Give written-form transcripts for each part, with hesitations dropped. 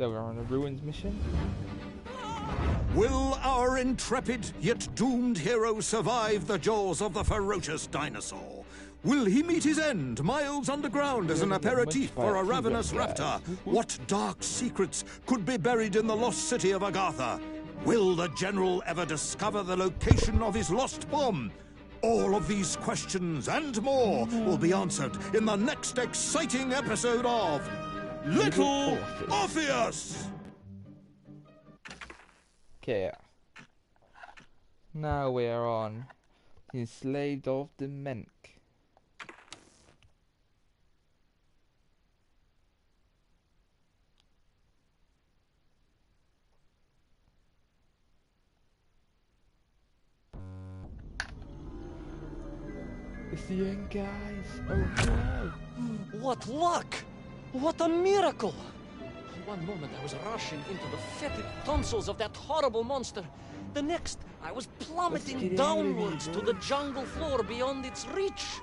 So we're on a ruins mission. Will our intrepid yet doomed hero survive the jaws of the ferocious dinosaur? Will he meet his end miles underground as an aperitif for a ravenous raptor? What dark secrets could be buried in the lost city of Agartha? Will the general ever discover the location of his lost bomb? All of these questions and more will be answered in the next exciting episode of Little Orpheus! Okay. Now we are on the Enslaved of the Menk. It's the end, guys. Oh no! What luck! What a miracle! One moment I was rushing into the fetid tonsils of that horrible monster. The next, I was plummeting downwards to the jungle floor beyond its reach.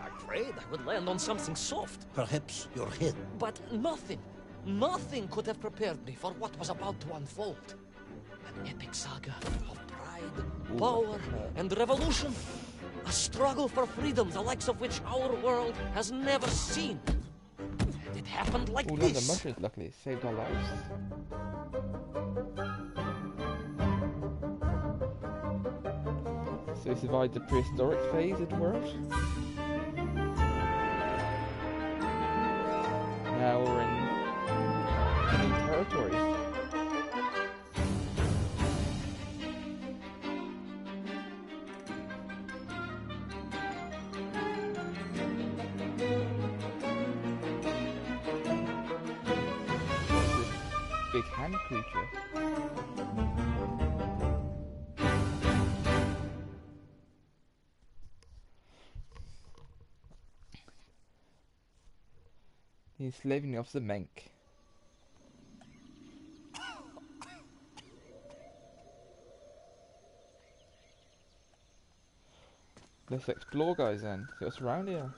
Afraid I would land on something soft. Perhaps your head. But nothing could have prepared me for what was about to unfold. An epic saga of pride, power, and revolution. A struggle for freedom, the likes of which our world has never seen. And it happened like this. this. The mushrooms, luckily, saved our lives. So we survived the prehistoric phase of the world. Now we're in new territory. Big hand creature. The Enslaving of the Menk. Let's explore, guys, then. See what's around here.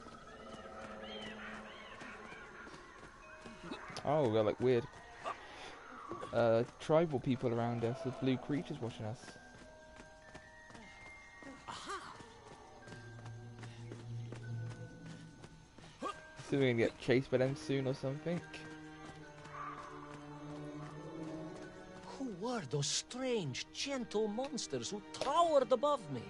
Oh, we're like weird tribal people around us with blue creatures watching us. So we're gonna get chased by them soon or something. Who were those strange, gentle monsters who towered above me?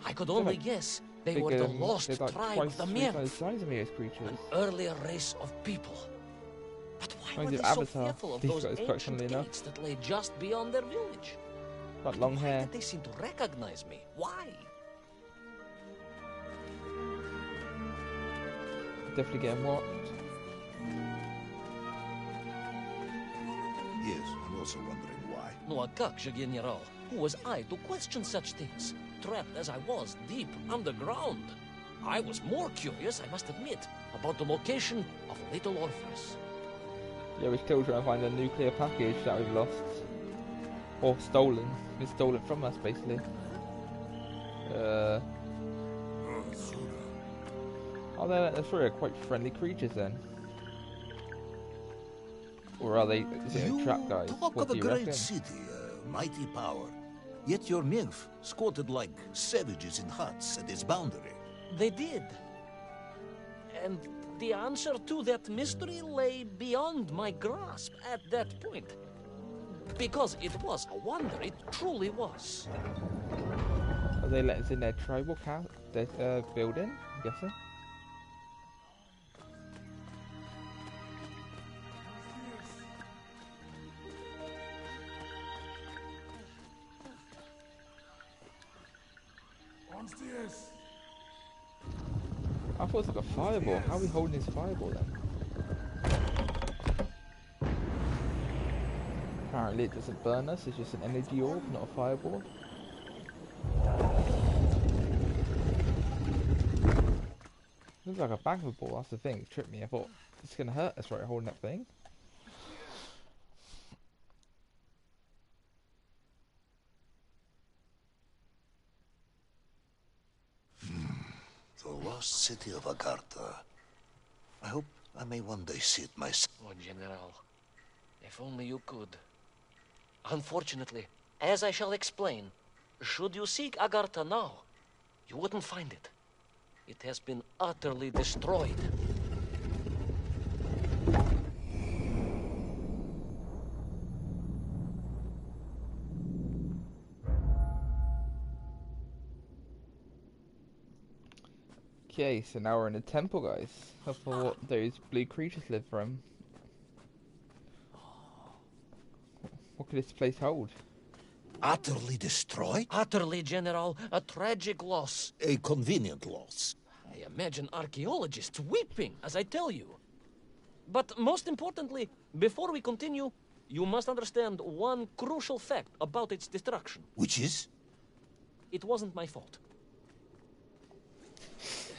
I could only guess they were the lost tribe of the Menk, an earlier race of people. But why were they so fearful of those ancient gates that lay just beyond their village? Got long hair. Why did they seem to recognize me? Why? Definitely getting watched. Yes, I'm also wondering why. No, a как же, General? Who was I to question such things? Trapped as I was deep underground. I was more curious, I must admit, about the location of Little Orpheus. Yeah, we're still trying to find a nuclear package that we've lost. Or stolen. It's stolen from us, basically. Oh, they're sort of quite friendly creatures then. Or are they a trap, guys? Talk of a great city, a mighty power. Yet your nymph squatted like savages in huts at its boundary. They did. And the answer to that mystery lay beyond my grasp at that point. Because it was a wonder, it truly was. Are they let us in their tribal building, I'm guessing? I thought it was like a fireball. How are we holding this fireball then? Apparently it doesn't burn us, it's just an energy orb, not a fireball. Looks like a bagger ball, that's the thing, it tripped me. I thought, it's gonna hurt us, right, holding that thing. The lost city of Agartha. I hope I may one day see it myself. Oh, General, If only you could. Unfortunately, as I shall explain, should you seek Agartha now, you wouldn't find it. It has been utterly destroyed. Okay, so now we're in a temple, guys. That's for what those blue creatures live from. What could this place hold? Utterly destroyed? Utterly, General. A tragic loss. A convenient loss. I imagine archaeologists weeping as I tell you. But most importantly, before we continue, you must understand one crucial fact about its destruction. Which is? It wasn't my fault.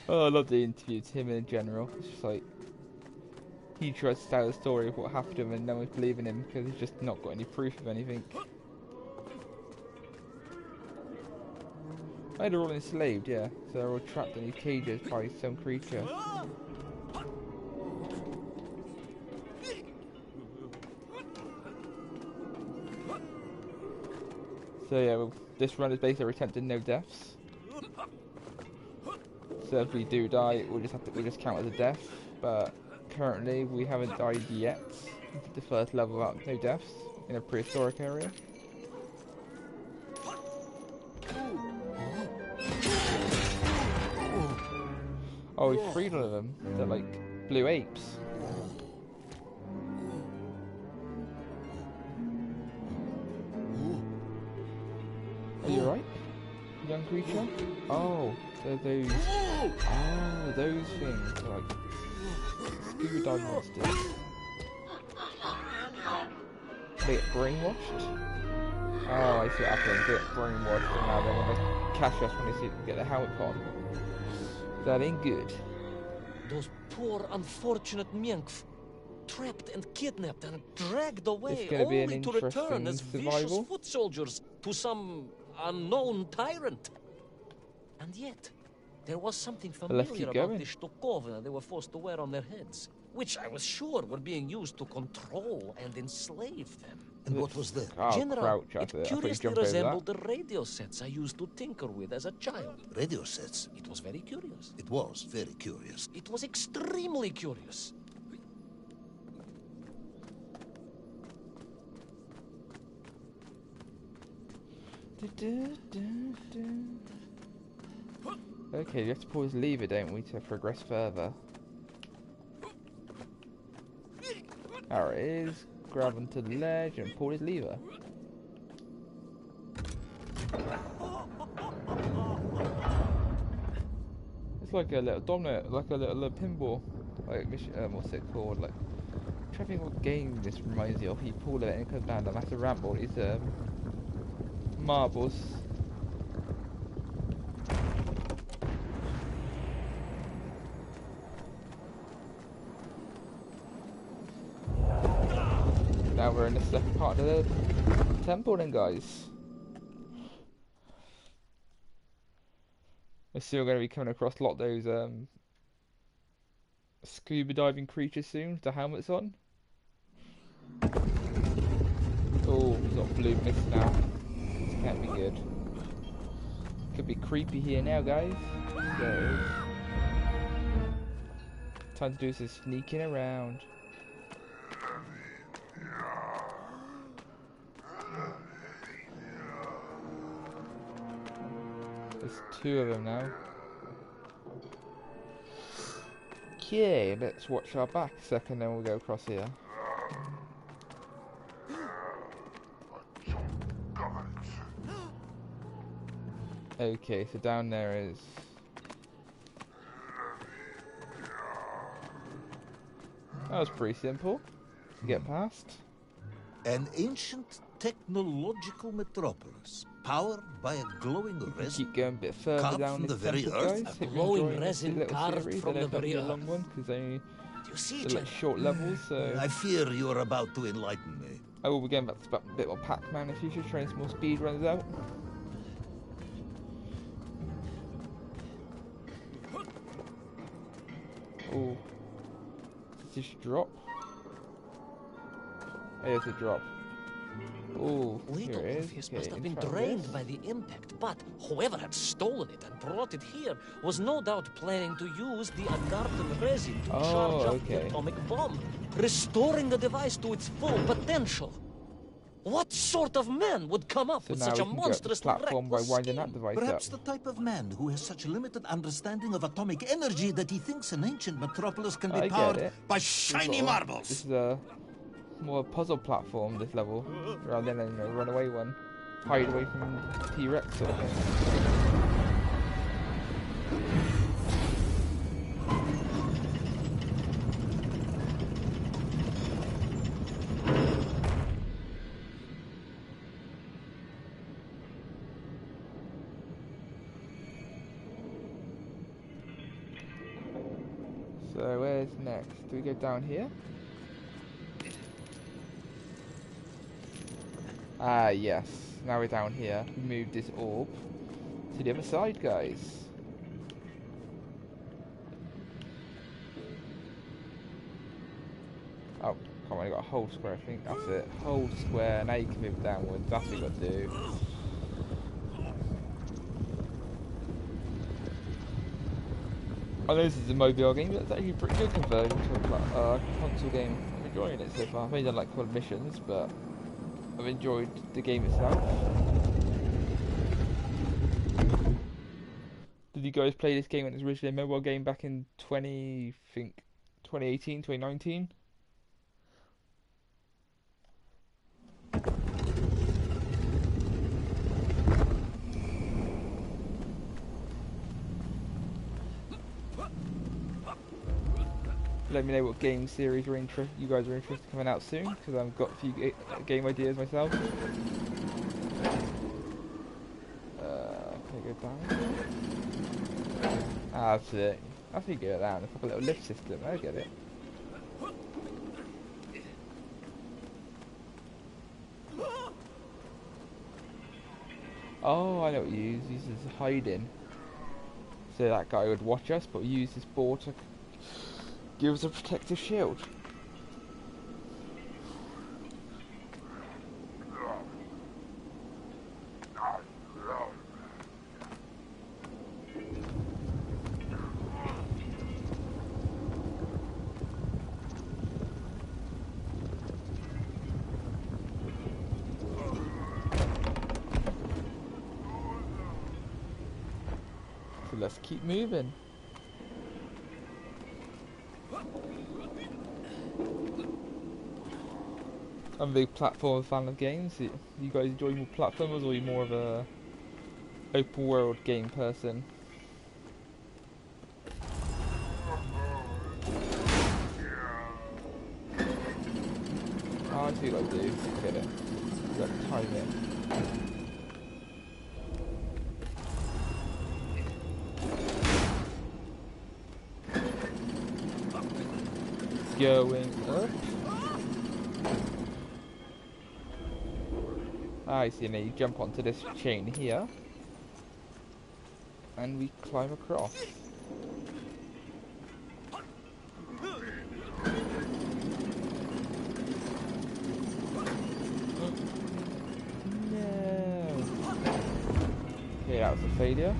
Oh, I love the interviews, him in general. It's just like, he tries to tell a story of what happened to him and no one's believing him because he's just not got any proof of anything. Oh, they're all enslaved, yeah. So they're all trapped in these cages by some creature. So yeah, well, this run is basically attempting no deaths. So if we do die, we just count as a death. But currently we haven't died yet. We did the first level up, no deaths in a prehistoric area. Oh, we freed one of them. They're like blue apes. Are you alright, young creature? Oh, they're those. Oh, those things. They're like scuba dive monsters. They get brainwashed. Oh, I see what happened. They get brainwashed, and now they want to catch us when they get their helmet on. That ain't good. Those poor, unfortunate Menk, trapped and kidnapped and dragged away, only to return as vicious foot soldiers to some unknown tyrant. And yet, there was something familiar about the Shtukovna they were forced to wear on their heads, which I was sure were being used to control and enslave them. And what was that? Oh, General, crouch, it curiously resembled the radio sets I used to tinker with as a child. Radio sets? It was very curious. It was very curious. It was extremely curious. Okay, we have to pull his lever, don't we, to progress further. There it is. Grab onto the ledge and pull his lever. It's like a little domino, like a little pinball. Like, what's it called? Like, I'm trying to think what game this reminds me of. You pull it and it comes down the massive ramp all these marbles. Now we're in the second part of the temple then, guys. We're still going to be coming across a lot of those scuba diving creatures soon with the helmets on. Oh, we've got blue mist now. This can't be good. Could be creepy here now, guys. So, time to do some sneaking around. There's two of them now. Okay, let's watch our back a second, then we'll go across here. Okay, so down there is... That was pretty simple to get past. An ancient technological metropolis, powered by a glowing resin. Keep going a bit further down from the this very temple, earth. guys. A glowing resin carved series. from the very a earth. long one because only Do you see, like short levels. So I fear you are about to enlighten me. I will be going back to a bit more Pac-Man in the future, trying some more speed runs out. Oh, just drop. Here's a drop. Oh, Little here it is. Orpheus Okay, must have been intro drained this. by the impact, but whoever had stolen it and brought it here was no doubt planning to use the ungarden resin to charge up the atomic bomb, restoring the device to its full potential. What sort of man would come up with such a monstrous platform by winding that scheme? device Perhaps up. the type of man who has such limited understanding of atomic energy that he thinks an ancient metropolis can be powered by shiny marbles. This is a more puzzle platform, this level, rather than a runaway one. Hide away from T-Rex sort of thing. So where's next? Do we go down here? Ah, yes. Now we're down here. We moved this orb to the other side, guys. Oh, come on, I got a whole square, I think. That's it. Hold square, now you can move downwards. That's what you got to do. I know this is a mobile game, but it's actually a pretty good conversion to a console game. I'm enjoying it so far. I've only done like a couple of missions, but I've enjoyed the game itself. Did you guys play this game when it was originally a mobile game back in 2018, 2019? Let me know what game series you guys are interested in coming out soon, because I've got a few game ideas myself. Can I go down? Ah, that's it. I think you go down. It's like a little lift system. I get it. Oh, I know what you use. He uses hiding. So that guy would watch us, but we use this board to give us a protective shield. So let's keep moving. I'm a big platform fan of games. You guys enjoy more platformers, or are you more of a open world game person? Oh, I see what I do. Get it. You got to time it. Going up. I see, now you jump onto this chain here, and we climb across. No. Okay, that was a failure.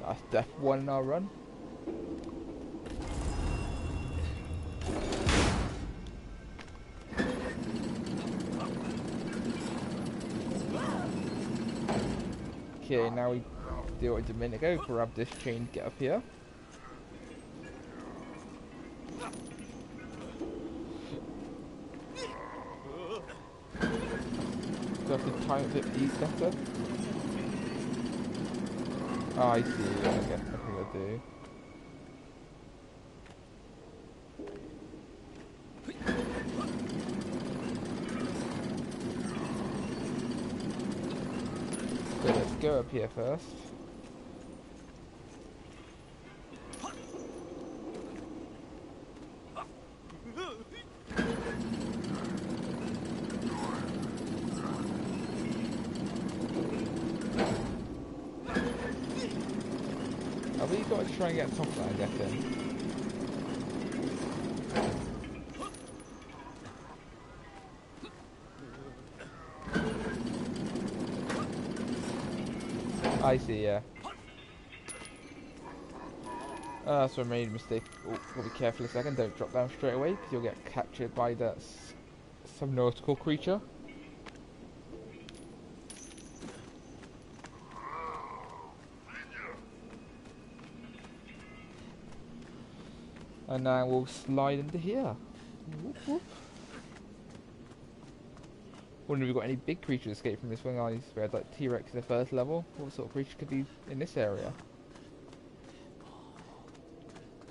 That's death one in our run. Okay, now we do what we did a minute ago, grab this chain, get up here. So I can time it a bit better. Oh, I see, okay, I think I do. So let's go up here first. I think you've got to try and get top of that, I guess. I see, yeah. So I made a mistake. Oh, gotta be careful a second. Don't drop down straight away because you'll get captured by that some nautical creature. And now we'll slide into here. Whoop, whoop. Wonder if we've got any big creatures escape from this one. I swear, like T-Rex in the first level. What sort of creature could be in this area?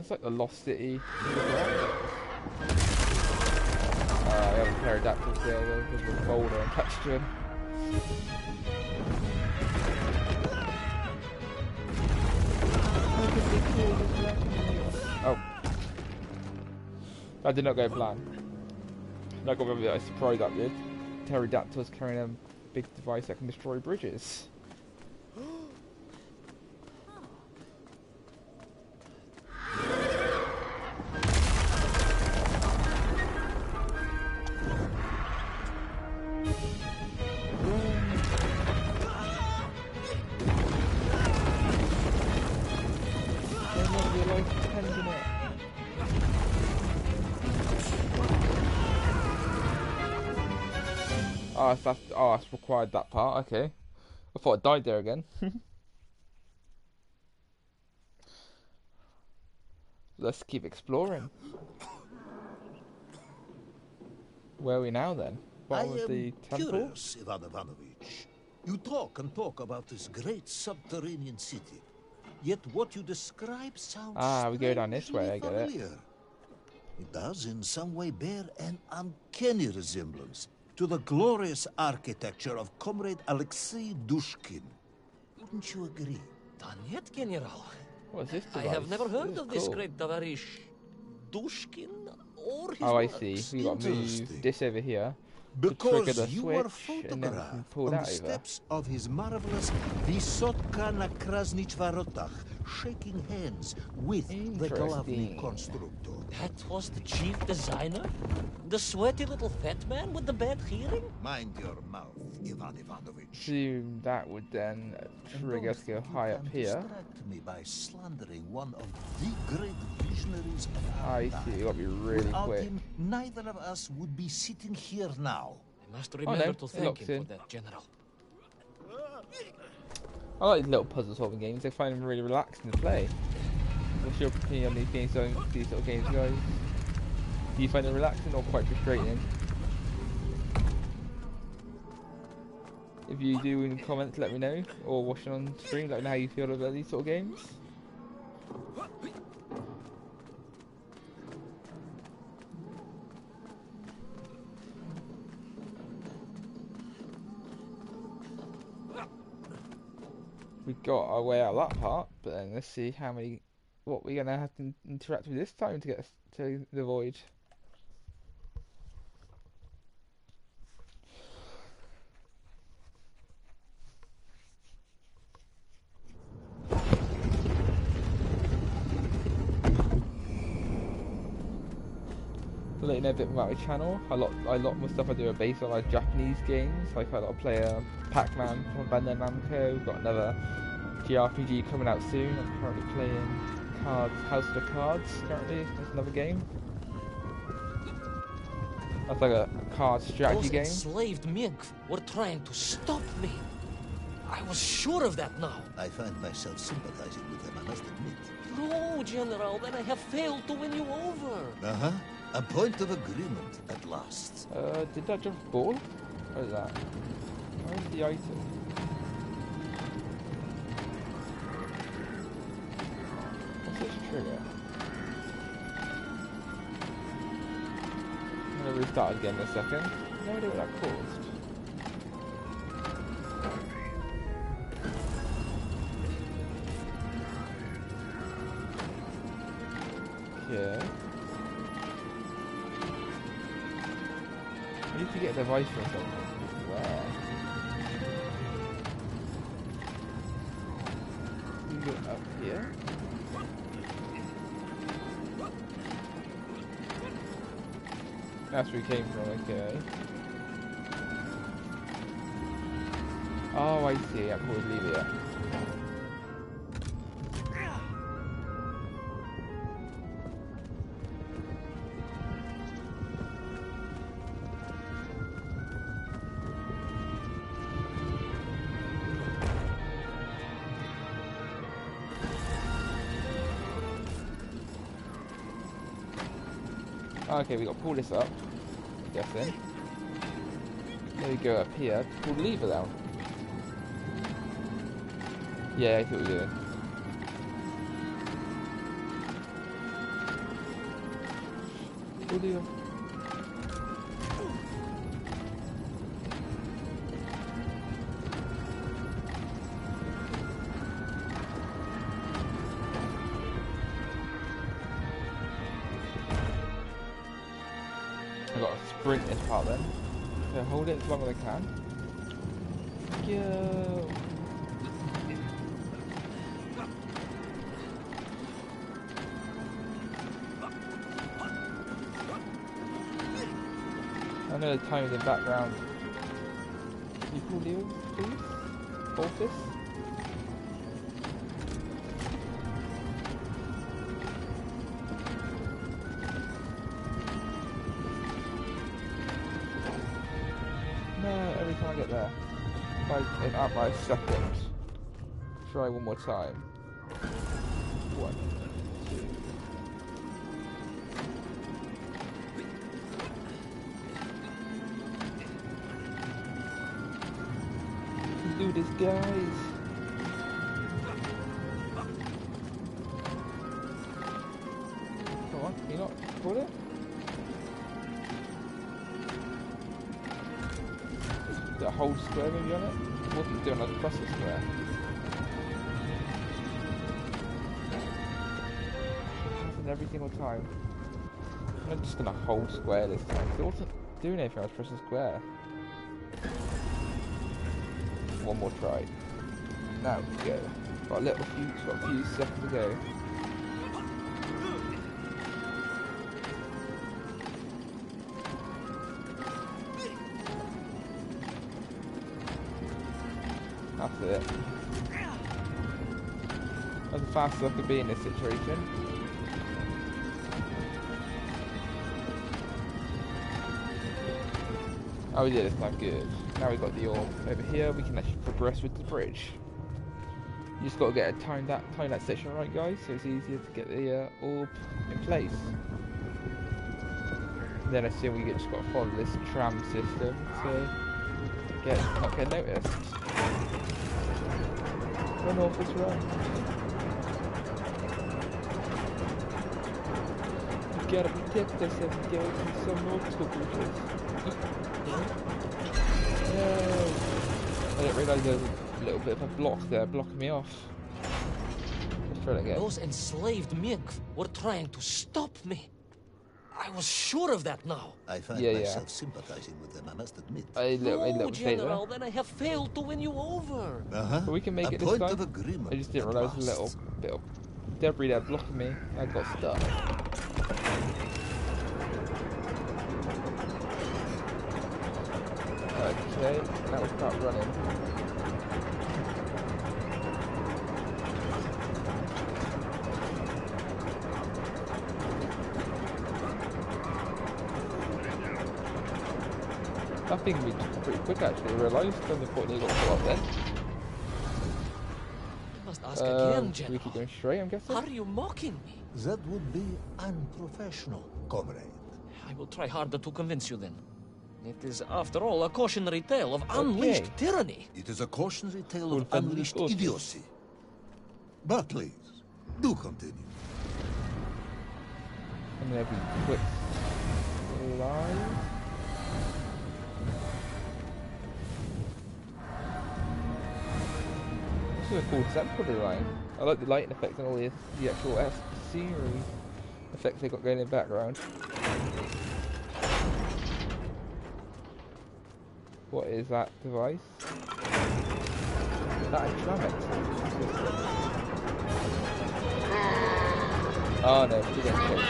It's like the Lost City. We have a pterodactyl there with a boulder attached to him. Oh. That did not go plan. Not gonna be surprised that did. Pterodactyls carrying a big device that can destroy bridges. Oh, that's required that part, okay. I thought I died there again. Let's keep exploring. Where are we now then? Bottom of the temple? Curious, Ivan Ivanovich. You talk and talk about this great subterranean city. Yet what you describe sounds we go down this way, I get familiar. it. It does in some way bear an uncanny resemblance to the glorious architecture of Comrade Alexei Dushkin. Wouldn't you agree? Danyet, General. What is this device? I have never heard of this cool. great Tavarish Dushkin or his Oh, I works. see. We got to move this over here. Because the you were switch, and then we can photographed pull on the that over. steps of his marvelous Vysotka na Krasnich Varotach, shaking hands with the Glavny constructor. That was the chief designer? The sweaty little fat man with the bad hearing? Mind your mouth, Ivan Ivanovich. Assume that would then trigger us to go high up here. Distract me by slandering one of the great visionaries of our I time. see, you gotta be really Without quick. him, neither of us would be sitting here now. I must remember no, to it thank locks him in. for that, General. I like these little puzzle solving games, I find them really relaxing to play. What's your opinion on these games, these sort of games, guys? Do you find them relaxing or quite frustrating? If you do in the comments, let me know, or watching on stream, let me know how you feel about these sort of games. We got our way out of that part, but then let's see what we're gonna have to interact with this time to get us to the void. To let you know a bit about my channel, a lot of my stuff I do are based on like Japanese games. Like I like to play Pac-Man from Bandai Namco. We've got another JRPG coming out soon. I'm currently playing House of the Cards. Currently, that's another game. That's like a card strategy game. Those enslaved Menk were trying to stop me. I was sure of that now. I find myself sympathizing with them, I must admit. No, General, then I have failed to win you over. Uh-huh. A point of agreement at last. Did that jump ball? What is that? Where's the item? What's this trigger? I'm gonna restart again in a second. No idea what that caused. Okay. I need to get a device or something. Where? You go up here? That's where we came from, okay. Oh, I see. I can always leave it. Okay, we got to pull this up. I'm guessing. There we go up here. Pull the lever down. Yeah, I see what we're doing. Pull the lever. I've got to sprint this part then. So hold it as long as I can. Go! I know the time in the background. Can you pull Leo, please? Orpheus? No, every time I get there. At my second. Try one more time. 1, 2. Do this, guys. Come on, can you not pull it? Is it a hold square maybe on it? What are you doing? Let's press the square. Happens every single time. I'm just gonna hold square this time. It wasn't doing anything, I was pressing square. One more try. Now we go. Got a few seconds to go. That's it. That's the fastest I could be in this situation. Oh yeah, it's not good. Now we've got the orb over here, we can actually progress with the bridge. You just got to get time that section right, guys, so it's easier to get the orb in place. Then I assume we just got to follow this tram system to not get noticed. Run, Orpheus, run. You gotta protect us and go through some multiple bridges. No! I didn't realise there was a little bit of a block there blocking me off. Let's try it again. Those enslaved Menk were trying to stop me. I was sure of that now. I find myself sympathizing with them, I must admit. No, General, then I have failed to win you over. But we can make it this point time. Of agreement I just didn't realise a little bit of debris there blocking me. I got stuck. Okay, now we start running. That thing can be pretty quick actually, I realised when the point they got pulled up then. I must ask again, Should we keep General. going straight, I'm guessing? Are you mocking me? That would be unprofessional, comrade. I will try harder to convince you then. It is, after all, a cautionary tale of unleashed tyranny. It is a cautionary tale Well, of then unleashed Orpheus. idiocy. But please, do continue. I'm gonna be quick slide. This is a cool temporary line. I like the lighting effects and all the actual scenery effects they got going in the background. What is that device? Is that a tram exit? Oh no, we're getting close.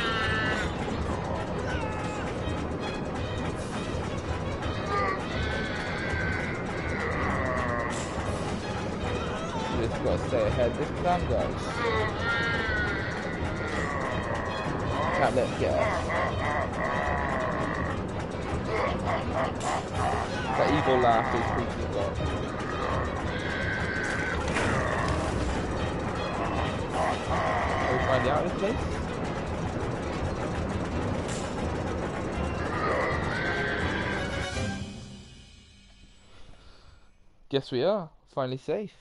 just got to stay ahead this time, guys. Can't let him get us. That evil laugh is freaking got. Are we finally out of this place? Guess we are. Finally safe.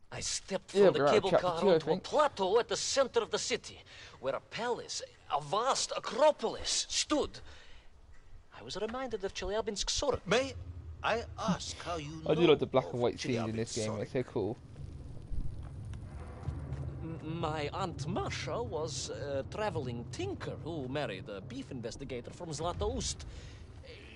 I stepped from the cable car onto a plateau at the center of the city, where a palace, a vast acropolis, stood. I was reminded of Chelyabinsk sword. May I ask how you know? I do like the black and white scenes in this game. It's so cool. My Aunt Masha was a traveling tinker who married a beef investigator from Zlatoust.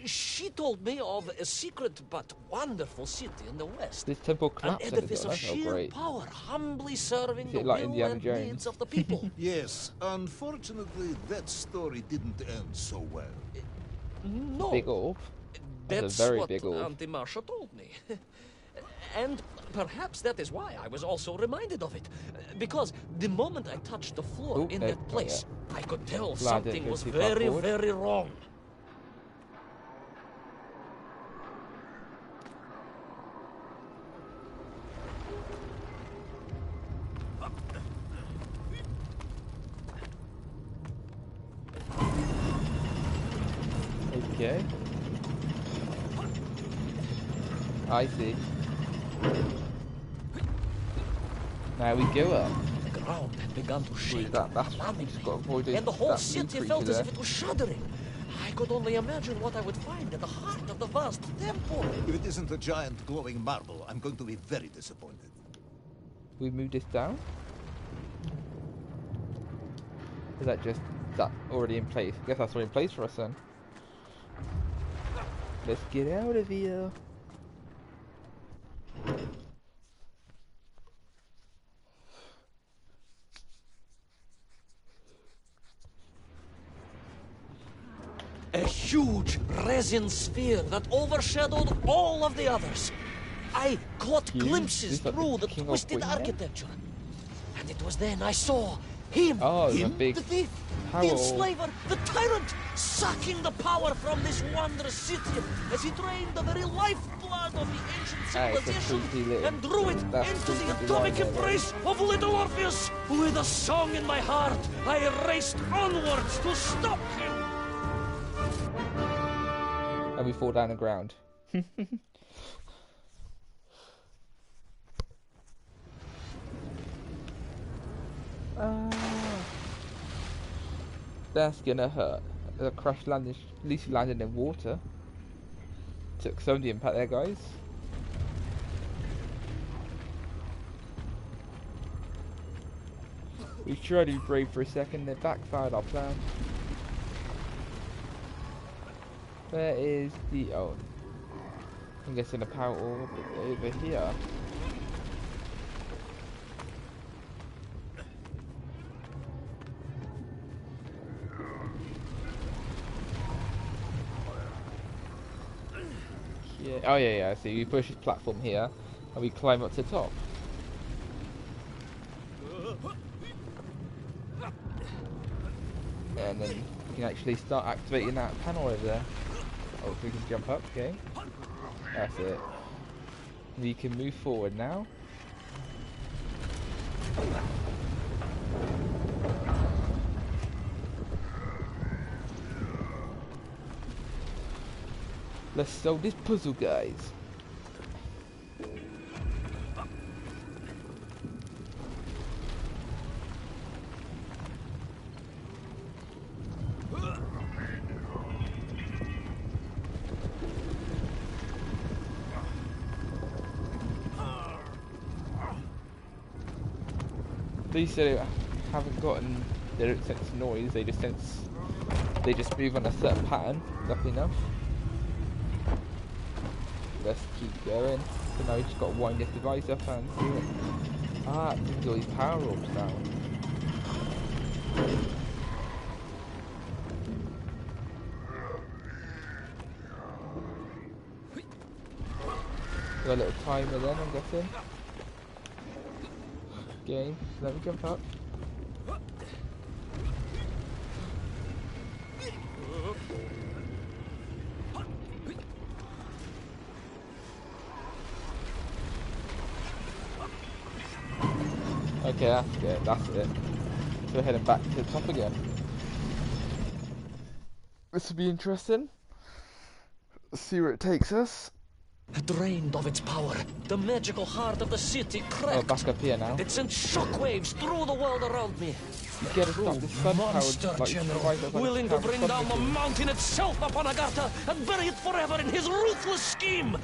She told me of a secret but wonderful city in the west. This temple collapsed. An edifice of sheer power, humbly serving the like will Indiana and Jones? needs of the people. Yes, unfortunately, that story didn't end so well. No, big orb. That's a very what big orb. Auntie Marcia told me. And perhaps that is why I was also reminded of it. Because the moment I touched the floor in that place, I could tell something was very, very wrong. Okay. I see. Now we go up. The ground had begun to shake, That's just got avoided. and the whole city felt as if it was shuddering. I could only imagine what I would find at the heart of the vast temple. If it isn't a giant glowing marble, I'm going to be very disappointed. We move this down? Is that just that already in place? I guess that's already in place for us then. Let's get out of here. A huge resin sphere that overshadowed all of the others. I caught glimpses through the twisted architecture. And it was then I saw him, the thief, the enslaver, the tyrant, sucking the power from this wondrous city as he drained the very lifeblood of the ancient civilization and drew it into the atomic embrace of Little Orpheus. With a song in my heart, I raced onwards to stop him. And we fall down the ground. That's gonna hurt. A crash landing, at least we landed in water. Took some of the impact there, guys. We tried to be brave for a second, then backfired our plan. Where is the... oh, I'm guessing a power orb over here. Yeah. Oh yeah, I see. We push this platform here, and we climb up to the top. And then we can actually start activating that panel over there. Oh, we can jump up, okay. That's it. We can move forward now. Let's solve this puzzle, guys. They said they haven't gotten, they don't sense noise, they just move on a certain pattern, luckily enough. Let's keep going. So now we just got to wind this device up and see it. Ah, it brings all these power orbs down. Got a little timer then, I'm guessing. Game. Let me jump up. Okay, that's good. That's it. So we're heading back to the top again. This will be interesting. Let's see where it takes us. Drained of its power, the magical heart of the city cracked. Oh, back up here now. It sent shockwaves through the world around me. You get to stop this sun Monster powered, general, willing to bring down the mountain itself upon Agartha and bury it forever in his ruthless scheme.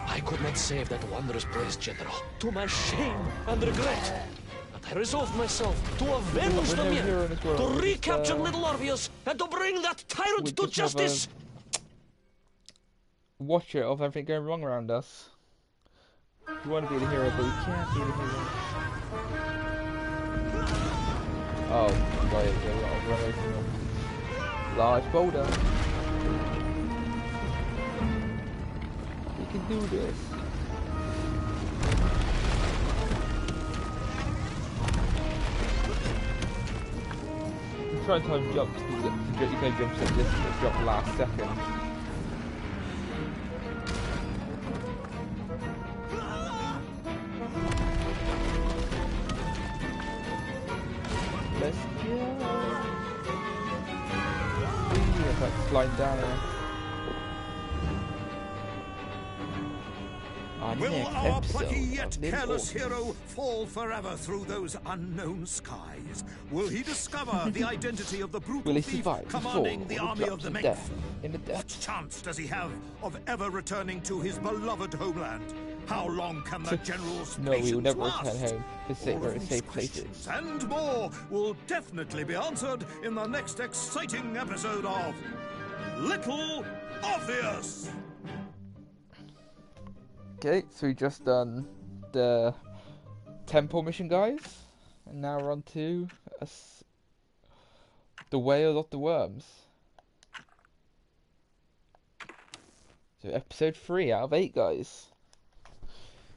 I could not save that wondrous place, General, to my shame and regret. But I resolved myself to avenge the men, to recapture Little Orpheus, and to bring that tyrant to justice. Watcher of everything going wrong around us. You want to be the hero, but you can't be the hero. Oh, God, I'll run away from him. Large boulder. We can do this. I'm trying to jump. You can jump at this, jump last second. Let's go. It's like sliding down here. Will our plucky yet careless hero fall forever through those unknown skies? Will he discover the identity of the brutal thief commanding the army of the Menk? What chance does he have of ever returning to his beloved homeland? How long can the general's No, we will never last? return home to safe places. And more will definitely be answered in the next exciting episode of Little Orpheus. Okay, so we just done the temple mission, guys, and now we're on to the Whale of the Worms. So episode 3 out of 8, guys.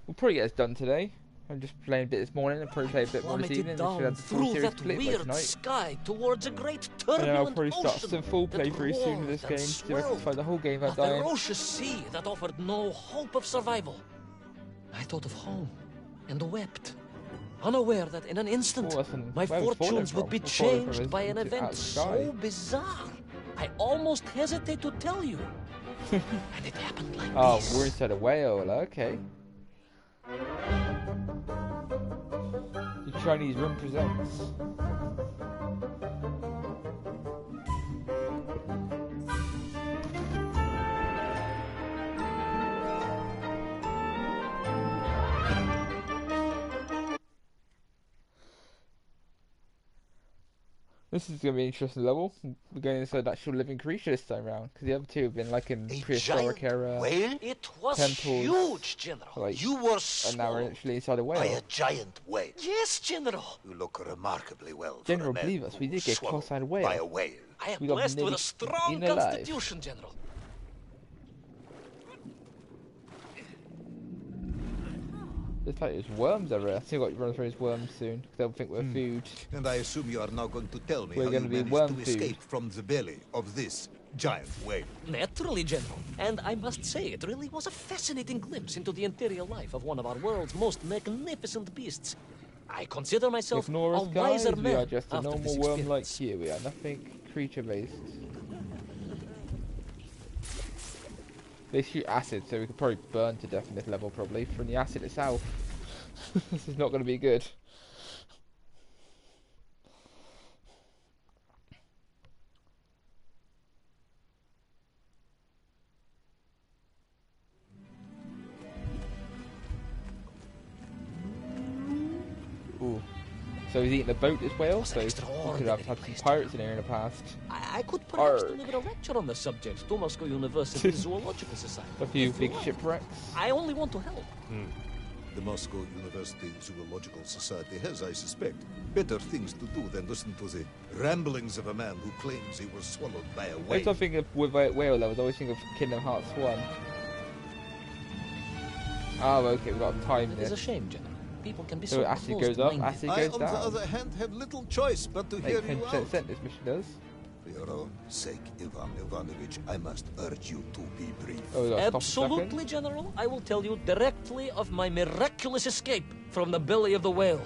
We'll probably get this done today. I'm just playing a bit this morning and probably play a bit more this evening. Down through that weird sky towards a great turbulent and I'll probably start some full playthrough soon with this game. See if I can find the whole game without dying. A ferocious sea that offered no hope of survival. I thought of home and wept, unaware that in an instant my fortunes would be changed by an event so bizarre. I almost hesitate to tell you. And it happened like this. Oh, we're inside a whale. Okay. The Chinese Room presents. This is going to be an interesting level. We're going inside an actual living creature this time around, because the other two have been like in prehistoric era. Whale? It was temples, huge, General. Like, you were and now we're actually inside a whale. By a giant whale. Yes, General. You look remarkably well. General, believe us, we did get cross-eyed whale. By a whale. I am blessed with a strong constitution, General. Looks like there's worms everywhere. I think we've got to run through these worms soon, because they'll think we're food. And I assume you are now going to tell me We're how going you to be managed worm to food. escape from the belly of this giant whale. Naturally, General. And I must say, it really was a fascinating glimpse into the interior life of one of our world's most magnificent beasts. I consider myself Ignore us, a wiser guys. We man are just a after normal this worm experience. like you. We are nothing creature-based. They shoot acid, so we could probably burn to death in this level, probably, from the acid itself. This is not going to be good. Ooh. So he's eating a boat as well, so we could have had some pirates in here in the past. I could perhaps deliver a lecture on the subject to Moscow University Zoological Society. A few big shipwrecks. I only want to help. The Moscow University Zoological Society has, I suspect, better things to do than listen to the ramblings of a man who claims he was swallowed by a whale. Every time I think of with whale levels, I always think of Kingdom Hearts 1. Oh, okay, we've got to time It this. is a shame, General. People can be So so it actually goes up, closed-minded. actually I, goes on down. the other hand, have little choice but to hear Like you 10% out. this mission does. For your own sake, Ivan Ivanovich, I must urge you to be brief. Oh, we gotta stop a Absolutely, second. General. I will tell you directly of my miraculous escape from the belly of the whale.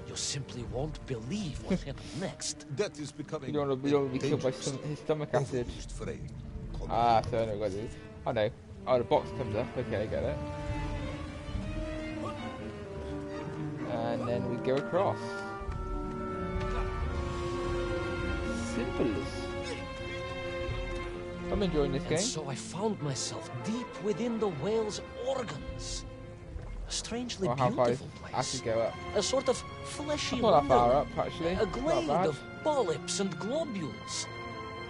You simply won't believe what happened next. That is becoming We don't want to be killed by his stomach acid. overused phrase. Ah, so I know what it is. I know. Oh, the box comes up. Okay, I get it. And then we go across. Simple. I'm enjoying this And game. so I found myself deep within the whale's organs. A strangely Or how far beautiful I place. could go up. A sort of fleshy That's not that far lagoon. up, actually. A Not glade bad. of polyps and globules.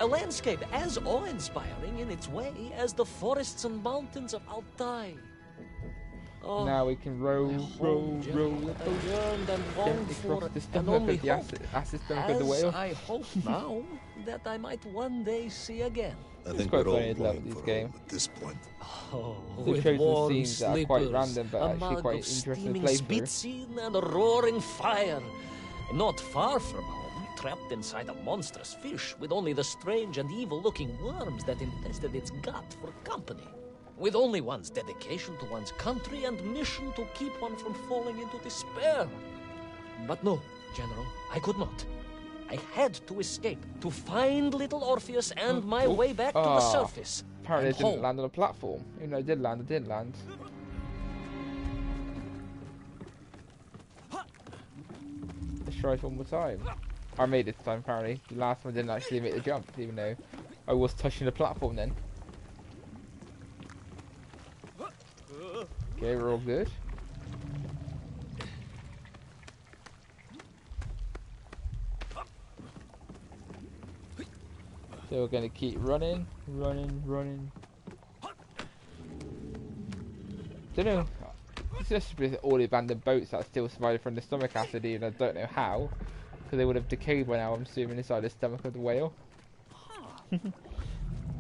A landscape as awe-inspiring in its way as the forests and mountains of Altai. Oh, Now we can roll, roll, roll. I yearned and longed Gently for cross the and stomach only of the hoped, acid stomach of the whale. I hope now that I might one day see again. I It's think quite we're all funny to love going this for game. home at this point. Oh, They've with chosen warm scenes that are quite sleepers, random, but a actually mug quite of interesting to steaming play through. spitzin and a roaring fire. Not far from home, trapped inside a monstrous fish with only the strange and evil-looking worms that infested its gut for company. With only one's dedication to one's country and mission to keep one from falling into despair. But no, General, I could not. I had to escape, to find little Orpheus and my way back to the surface. Apparently and it didn't home. land on a platform. Even though it did land, it didn't land. Let's try it one more time. I made it this time, apparently. The last one didn't actually make the jump, even though I was touching the platform then. Okay, we're all good. So we're gonna keep running, running. Don't know. It's just with all the abandoned boats that still survived from the stomach acid, and I don't know how, because they would have decayed by now. I'm assuming inside the stomach of the whale.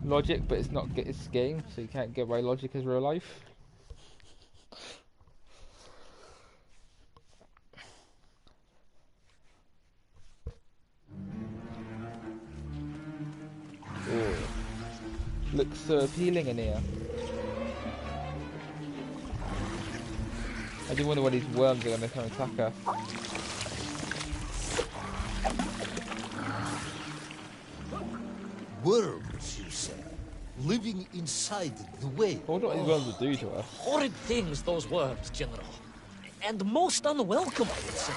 Logic, but it's not it's game, so you can't go by logic as real life. Ooh. Looks so appealing in here. I do wonder when these worms are going to come and attack us. Worms, you say? Living inside the whale. I wonder what these worms will do to us. Horrid things, those worms, General. And most unwelcome, I would say.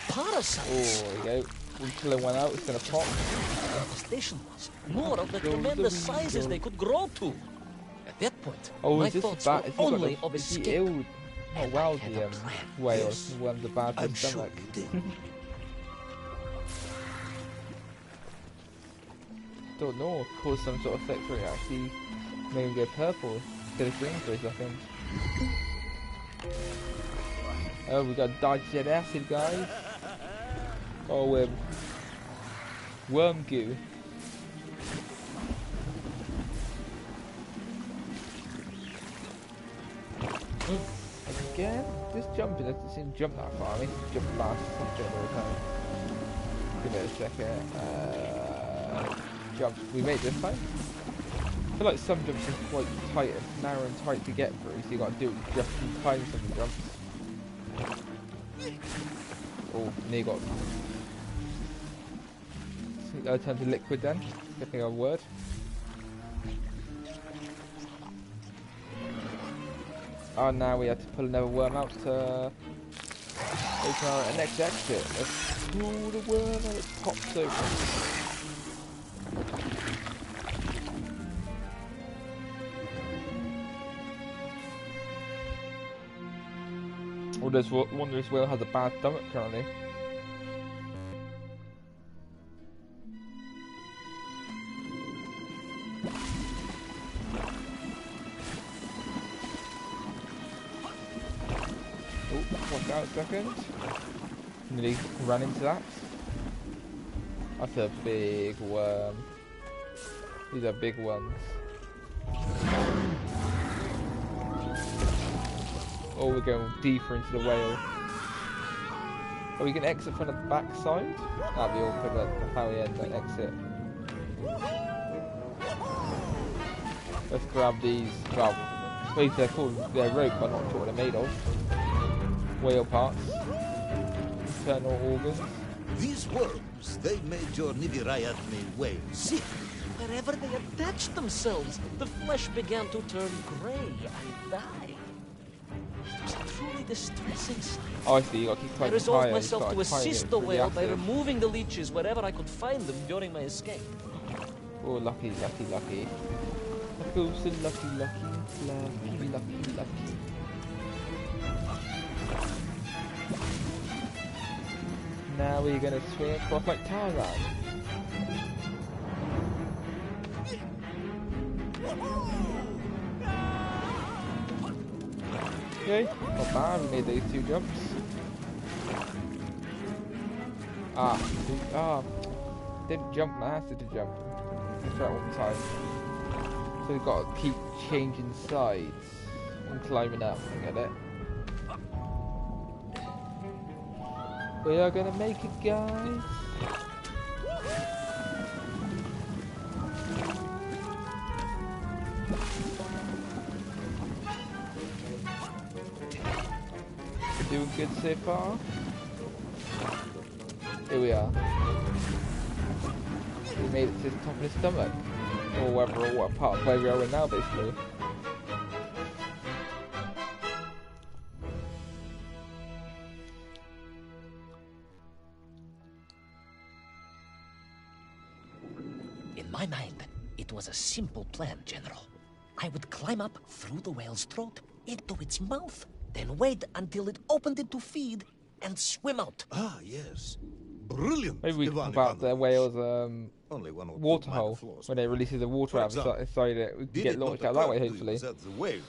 Parasites. Oh, there you go. We're pulling one out, it's going to pop. The infestation was more of the tremendous sizes they could grow to. At that point, Oh, my is this thoughts bad? were Is he got only the, of is he escape. ill? Not well, had the a plan. whale. Yes. The worms are bad for I'm the sure stomach. you did. Don't know, cause some sort of effect for it actually made him go purple instead of green for a second. Oh, we got dodge that acid, guys. Oh, worm goo. Again? This jumping doesn't seem to jump that far. I mean, jump fast, some jump all the time. Give it a second. Jumps. We made this time. I feel like some jumps are quite tight and narrow and tight to get through, so you got to do it just in time some of the jumps. Oh, near got. Turn to liquid then. Getting a word. Oh, now we have to pull another worm out to open our next exit. Let's pull the worm and it pops open. Oh, this wonder this whale has a bad stomach currently. Oh, watch out a second. Nearly ran into that. That's a big worm. These are big ones. or we're going deeper into the whale. Are we going to exit from the back side? That'd be all for the how we end the exit. Let's grab these, well, wait, they're called, they're rope, but I'm not sure what they're made of. Whale parts. Internal organs. These worms, they made your Nivirayatni whale sick. Wherever they attached themselves, the flesh began to turn grey and die. It was a truly distressing sight. Oh, I see, you got to keep I climbing resolved higher. myself to assist the whale by removing the leeches wherever I could find them during my escape. Oh, lucky, lucky, lucky. Oh, so lucky, lucky, lucky, lucky, lucky. Now we're gonna swing across like Tarzan. Okay, not bad, we made those 2 jumps. Didn't jump, I had to jump. Let's try it one time. So we've got to keep changing sides and climbing up, I get it. We are gonna make it, guys. We're doing good so far. Here we are. We made it to the top of the stomach. Or whether or what part of where we are now, basically. In my mind, it was a simple plan, General. I would climb up through the whale's throat, into its mouth, then wait until it opened it to feed, and swim out. Ah, yes. Brilliant. Maybe we talk about the whale's water hole, when it releases the water out inside it. We can get launched out that way, hopefully. That the whale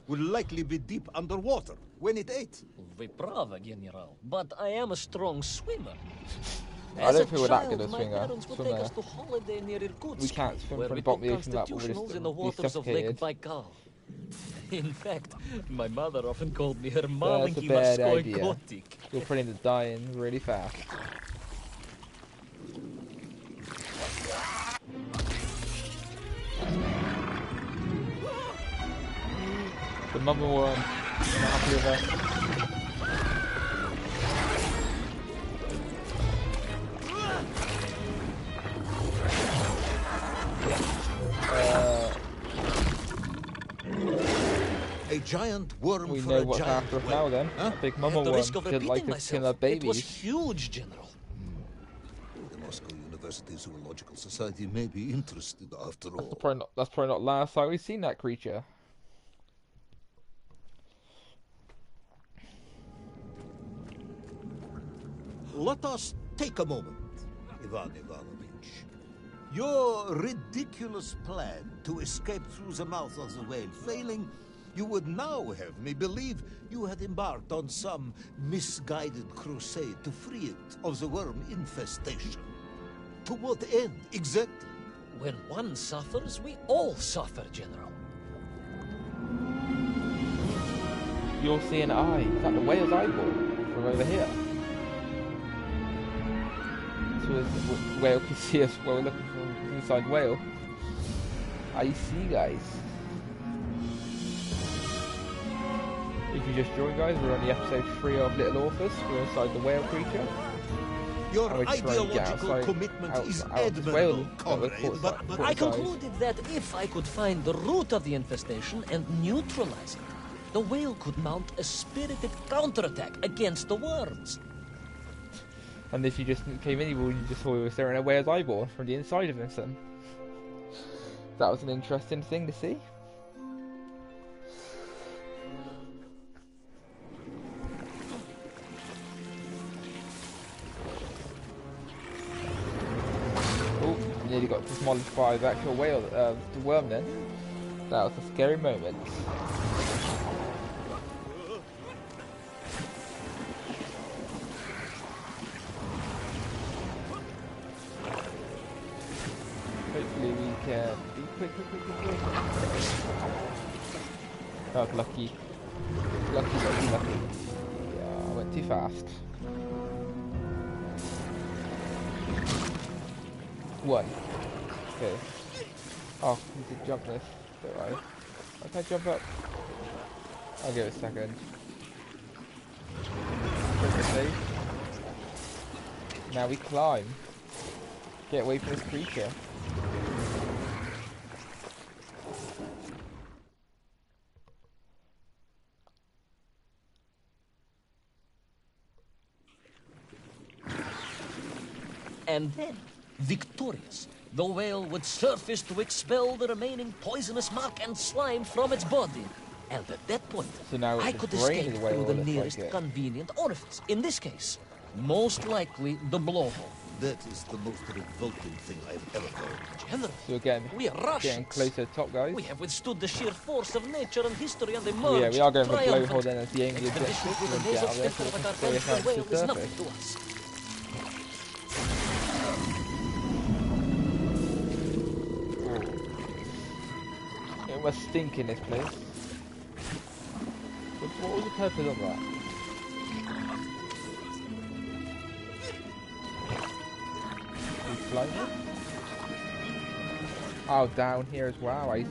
would likely be deep underwater when it ate. Vyprava, General, but I am a strong swimmer. I don't think we're that good at swimmer. We can't swim from the bottom of the ocean, in the waters of Lake Baikal. In fact, my mother often called me her That's a malenki bad morskoi idea. kotik. You're putting the dying really fast. The mother worm, not happy with her. A giant worm We for know a what's giant after us whale. now then. Huh? A big At mama the worm risk of should like repeating to kill her myself, it was babies. huge, General. The Moscow University Zoological Society may be interested after all. That's probably not last time we've seen that creature. Let us take a moment, Ivan Ivanovich. Your ridiculous plan to escape through the mouth of the whale failing, you would now have me believe you had embarked on some misguided crusade to free it of the worm infestation. To what end, exactly? When one suffers, we all suffer, General. You'll see an eye. Is that the whale's eyeball from over here? So the whale can see us while we're looking from inside whale. I see, guys. If you just joined, guys, we're on the episode 3 of Little Orpheus. We're inside the whale creature. Your ideological commitment is admirable, comrade, but I concluded that if I could find the root of the infestation and neutralize it, the whale could mount a spirited counterattack against the worms. And if you just came in, you just saw we were staring at a whale's eyeball from the inside of him, son. That was an interesting thing to see. Oh, nearly got demolished by the actual whale, the worm then. That was a scary moment. Hopefully we can be quick. That was lucky. Lucky. Yeah, I went too fast. 1. Okay. Oh, you did jump this. Don't worry. Why can't I jump up? I'll give it a second. Quickly. Now we climb. Get away from this creature. And then, victorious, the whale would surface to expel the remaining poisonous muck and slime from its body. And at that point, so now I could escape through the nearest convenient orifice. In this case, most likely the blowhole. That is the most revolting thing I've ever heard. General, so again, we are Russians. Getting closer to top, guys. We have withstood the sheer force of nature and history and emerged yeah, we are going for triumphant. blowhole then as the aim of the objective. With the nasal sphincter of a gargantuan whale is nothing to us. It must stink in this place. What was the purpose of that? We climb it? Oh, down here as well, I see.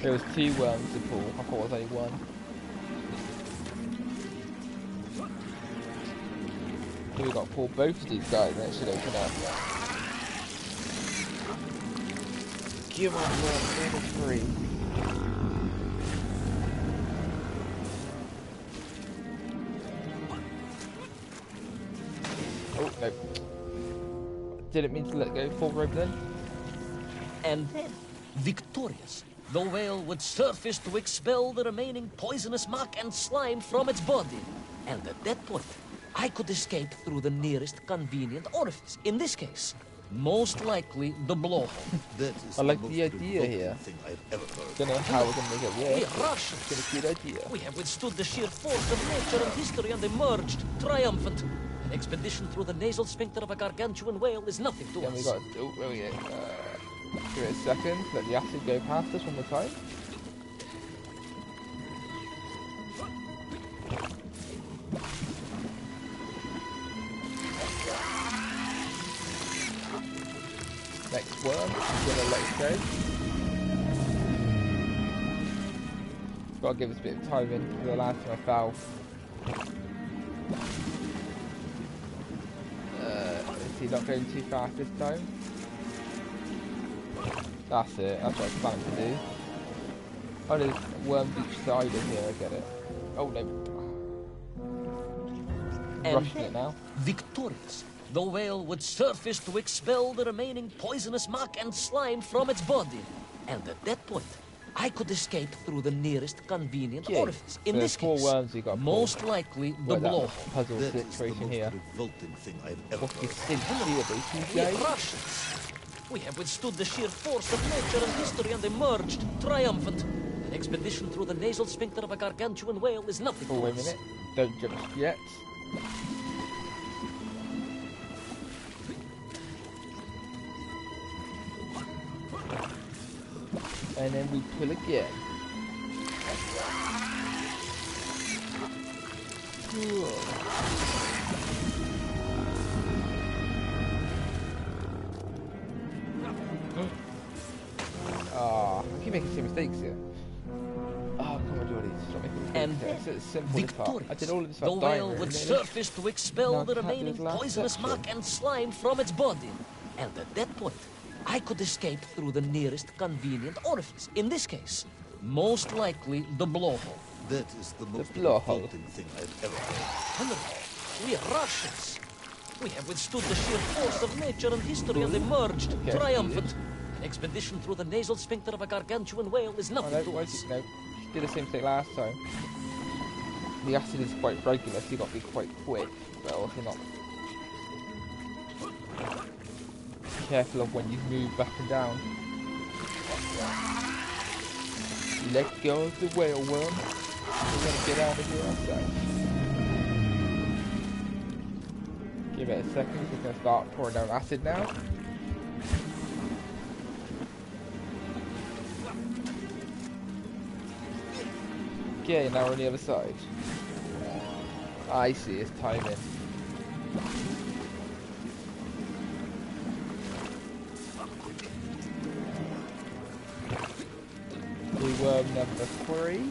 There was 2 worms to pull. I thought it was only 1. So we got to pull both of these guys and it should open up. Give on worm, level 3. Oh, no. Didn't mean to let go full rope then. And then, victorious, the whale would surface to expel the remaining poisonous muck and slime from its body. And at that point, I could escape through the nearest convenient orifice. In this case, most likely the blowhole. That is I like the the idea here. thing I've ever heard. Don't know how we're going to make it work. We are Russians. It's a good idea. We have withstood the sheer force of nature and history and emerged triumphant. An expedition through the nasal sphincter of a gargantuan whale is nothing to Then us. we got. Oh yeah. Give it a second. Let the acid go past us one more time. Next worm. I'm gonna let it go. Gotta give us a bit of time in for the last time I fell. Is he not going too fast this time? That's it, that's what I was planning to do. Oh, there's worms each side of here, I get it. Oh no. And Rushing it now. victorious, the whale would surface to expel the remaining poisonous muck and slime from its body. And at that point, I could escape through the nearest convenient orifice. In this four case, worms we got most likely the blowhole. Puzzle That is the situation most here. revolting thing I've ever What's this heard. thing here, these We are guys? Russians. We have withstood the sheer force of nature and history and emerged triumphant. An expedition through the nasal sphincter of a gargantuan whale is nothing Oh, to wait a us. minute. Don't jump yet. And then we pull again. Ah, I keep making the same mistakes here. Oh, come on, Jordy. Stop making mistakes. And here. It's simple this part. victorious, I did all of this the without dying, whale would really. surface to expel Now the I can't do remaining this last poisonous section. muck and slime from its body. And at that point, I could escape through the nearest convenient orifice. In this case, most likely the blowhole. That is the most blowhole. revolting thing I've ever heard. Henry, we are Russians. We have withstood the sheer force of nature and history and emerged Okay. triumphant. An expedition through the nasal sphincter of a gargantuan whale is Oh, nothing no, to why us. did, no. Did the same thing last time. The acid is quite regular, so you got to be quite quick, but also not. Careful of when you move back and down. Let go of the whale worm. We're gonna get out of here ourselves. Give it a second. We're gonna start pouring down acid now. Okay, now we're on the other side. I see, it's timing. We were number 3.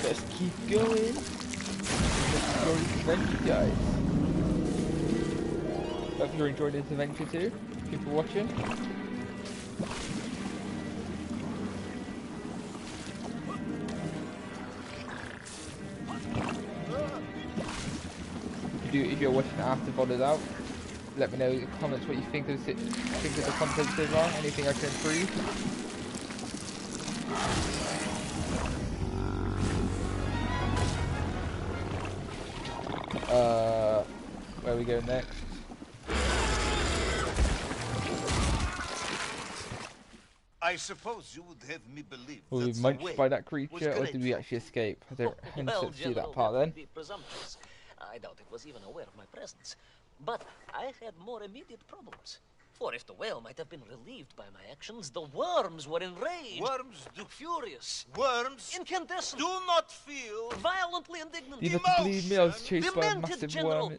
Let's keep going. Let's enjoy this adventure, guys. Hope you're enjoying this adventure too. People watching. If you're watching after VOD is out, let me know in the comments what you think of the content so far. Anything I can improve. Where we go next? I suppose you would have me believe Were we munched by that creature, or did we actually escape? I didn't see that part then. I doubt it was even aware of my presence. But I had more immediate problems. For if the whale might have been relieved by my actions, the worms were enraged. Worms do furious. Worms incandescent. Do not feel violently indignant. You have to believe me, I was chased by a massive worm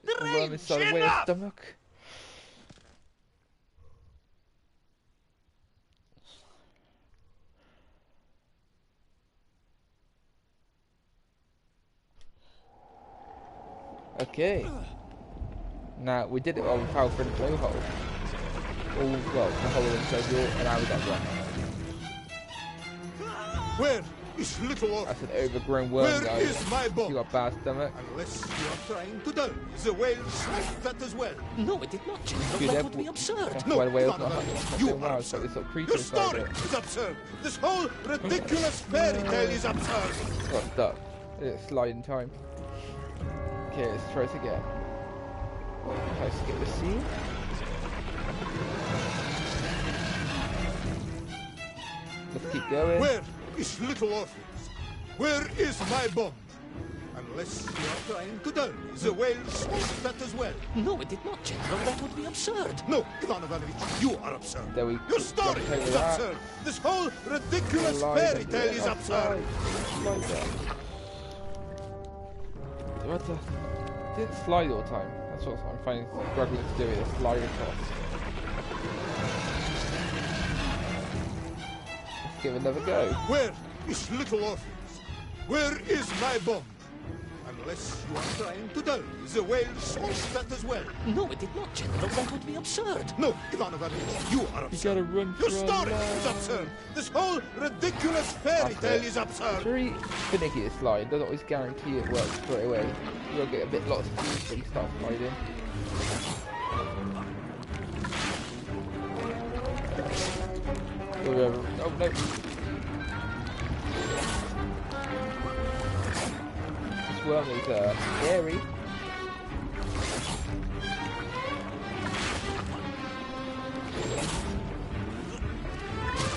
inside a whale's stomach. Okay. Now, we did it while we fell through the blowhole. Oh, well, the hole inside the and now we got one. Where is Little Orpheus? That's an overgrown worm, Where guys. is my bomb? You got a bad stomach. Unless you are trying to dull the whale's that as well. No, it did not, General. That would be absurd. That's No, why the whale's no, not no. like You wow, are it's like absurd. this little creature Your inside story it. is absurd. This whole ridiculous fairy tale is absurd. Got stuck. It's sliding time. Okay, let's try it again. Let's get the scene. Let's keep going. Where is Little Orpheus? Where is my bomb? Unless you are trying to dull the whale's that as well. No, it did not, General. That would be absurd. No, Ivan Ivanovich, you are absurd. There we Your story is absurd. This whole ridiculous fairy tale is absurd. What the? It didn't slide all the time. That's what I'm finding struggling to do is slide across. Let's give it another go. Where is Little Orpheus? Where is my bomb? Unless you are trying to dull the whale's that as well. No, it did not, General. That would be absurd. No, Ivan Ivanovich, you are absurd. You gotta run Your for story life. is absurd. This whole ridiculous fairy tale is It's absurd. very finicky, this slide. Doesn't always guarantee it works straight away. You'll get a bit lost when you start sliding. Oh no. This worm is scary.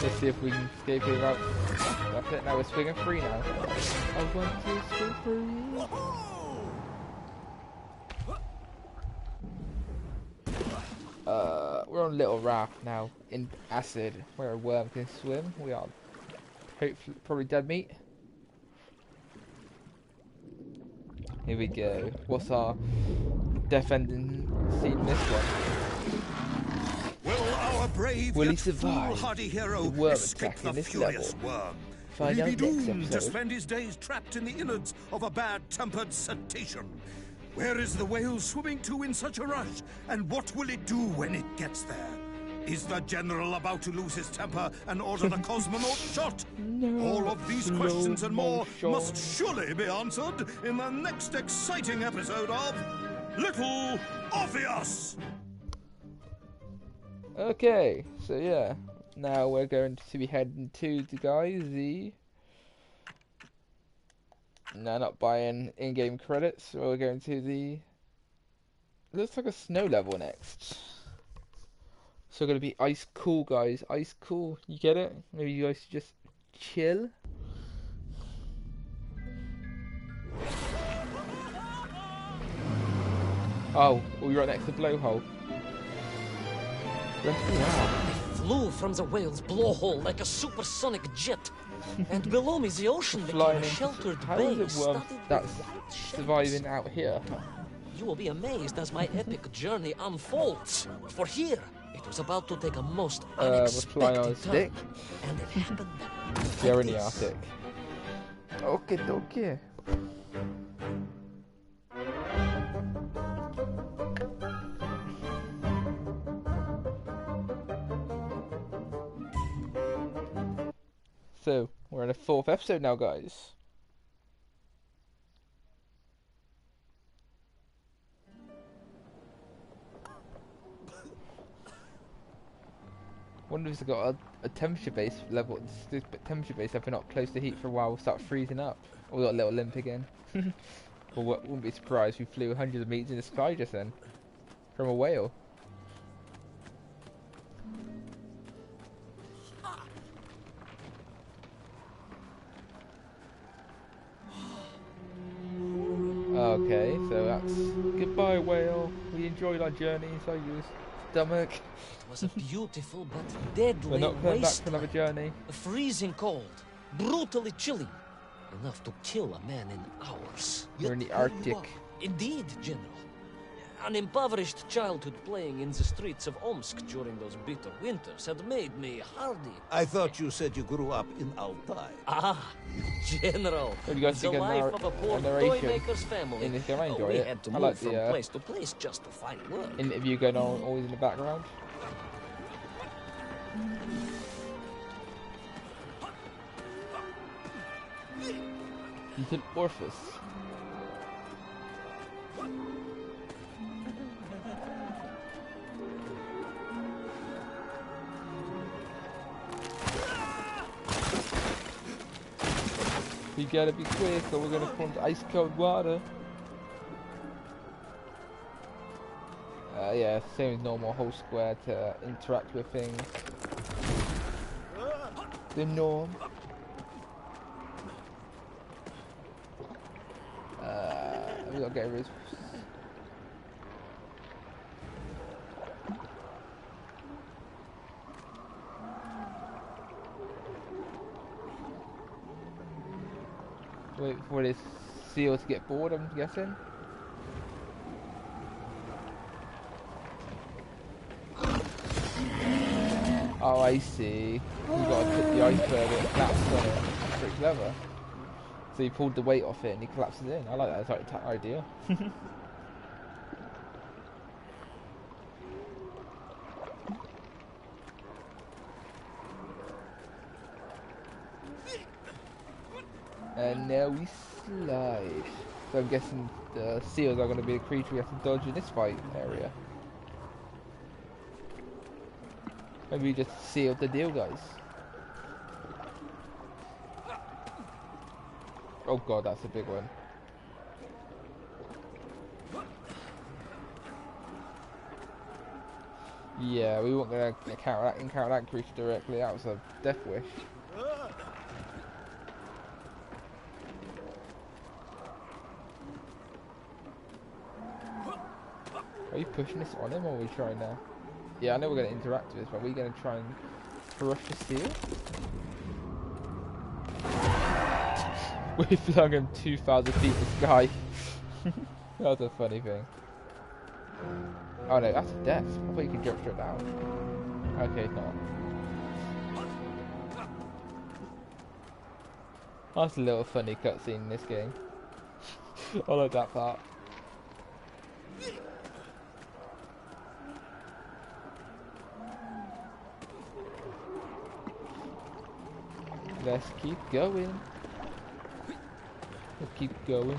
Let's see if we can escape here out. That's it, now we're swinging free now. I want to swing free. We're on Little Raft now, in acid, where a worm can swim. We are hopefully probably dead meat. Here we go. What's our death ending scene in this one? Well, our brave Will he yet survive foolhardy hero the worm escaped attack the in this furious level? worm. Find Will out he be next doomed to episode. spend his days trapped in the innards of a bad-tempered cetacean? Where is the whale swimming to in such a rush? And what will it do when it gets there? Is the general about to lose his temper and order the cosmonaut shot? No, All of these questions and more slow motion. must surely be answered in the next exciting episode of Little Orpheus! Okay, so yeah, now we're going to be heading to the guys, no, not buying in-game credits, so we're going to the, looks like a snow level next. So we're going to be ice cool, guys, ice cool, you get it? Maybe you guys should just chill. Oh, we're right next to Blowhole. I flew from the whale's blowhole like a supersonic jet. And below me, the ocean became a sheltered bay studded that's with white surviving shells. out here. You will be amazed as my epic journey unfolds. For here, it was about to take a most we're flying on a unexpected stick. turn. And it happened You're like in the this. Arctic. Okay, okay. So, we're in the 4th episode now, guys. Wonder if it's got a temperature base level. This temperature base up and not close to heat for a while. We'll start freezing up. Or we got a little limp again. Well, wouldn't be surprised if we flew hundreds of meters in the sky just then from a whale. Okay, so that's goodbye whale. We enjoyed our journey inside your stomach. It was a beautiful but deadly We're not going back for wasteland. another journey. Freezing cold, brutally chilly, enough to kill a man in hours. We're in the Yet here you Arctic. are. Indeed, General. An impoverished childhood playing in the streets of Omsk during those bitter winters had made me hardy. I thought you said you grew up in Altai. Ah, General. Have you guys The seen a life of a poor narration toy maker's family. in this game? I enjoy we it. had to I move like from the place to place just to find work. interview going on always in the background. Little Orpheus. We gotta be quick or we're gonna fall into ice cold water. Yeah, same as normal, hold square to interact with things. The norm. We gotta get rid of wait for this seal to get bored, I'm guessing. Oh, I see. You gotta put the iceberg and collapse on it. That's pretty clever. So you pulled the weight off it and he collapses in. I like that as like an idea. And now we slide. So I'm guessing the seals are going to be the creature we have to dodge in this fight area. Maybe we just sealed the deal, guys. Oh god, that's a big one. Yeah, we weren't going to encounter that creature directly. That was a death wish. Are you pushing this on him or are we trying to... Yeah, I know we're going to interact with this, but are we going to try and crush the seal? We flung him 2,000 feet to the sky. That was a funny thing. Oh no, that's death. I thought you could jump straight down. Okay, not. That's a little funny cutscene in this game. I like that part. Let's keep going. Let's keep going.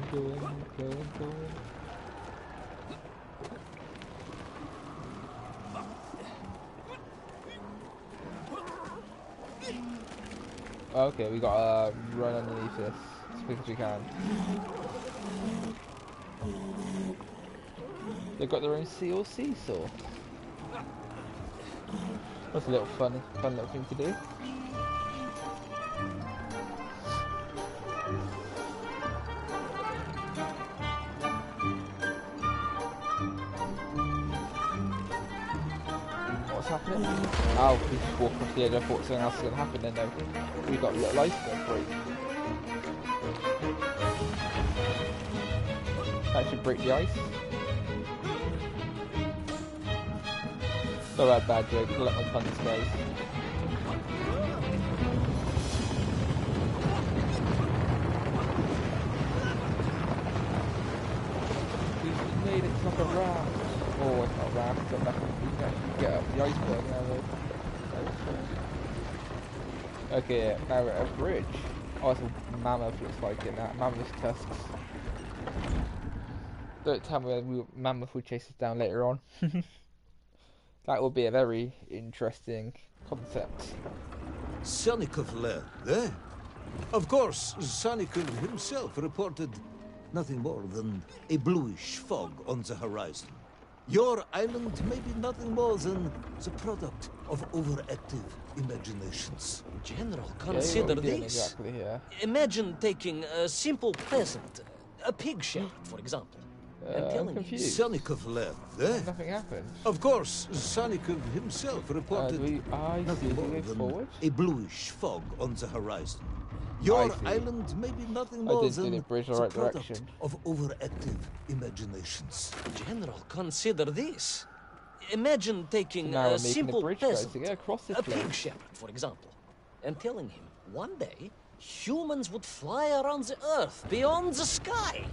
Okay, we gotta run underneath this as quick as we can. They've got their own seal seesaw. That's a little fun little thing to do. what's happening? Oh, we just walked across the edge. I thought something else was going to happen then, though. We got a little iceberg break. That should break the ice. Not a bad joke, collect my puns, guys. We made it like a raft. Oh, it's not a raft, but we can actually get up the iceberg now, though. Okay, now we're at a bridge. Oh, it's a mammoth, looks like in that. Mammoth tusks. Don't tell me mammoth will chase us down later on. That will be a very interesting concept. Sannikovland, eh? Of course, Sannikov himself reported nothing more than a bluish fog on the horizon. Your island may be nothing more than the product of overactive imaginations. General, consider this. Exactly here? Imagine taking a simple peasant, a pig shepherd, for example. And telling him Sannikovland, eh? Nothing happened. Of course, Sannikov himself reported nothing more than a bluish fog on the horizon. Your island may be nothing more than the product of overactive imaginations. General, consider this. Imagine taking a simple peasant, a pig shepherd, for example, and telling him one day humans would fly around the earth beyond the sky.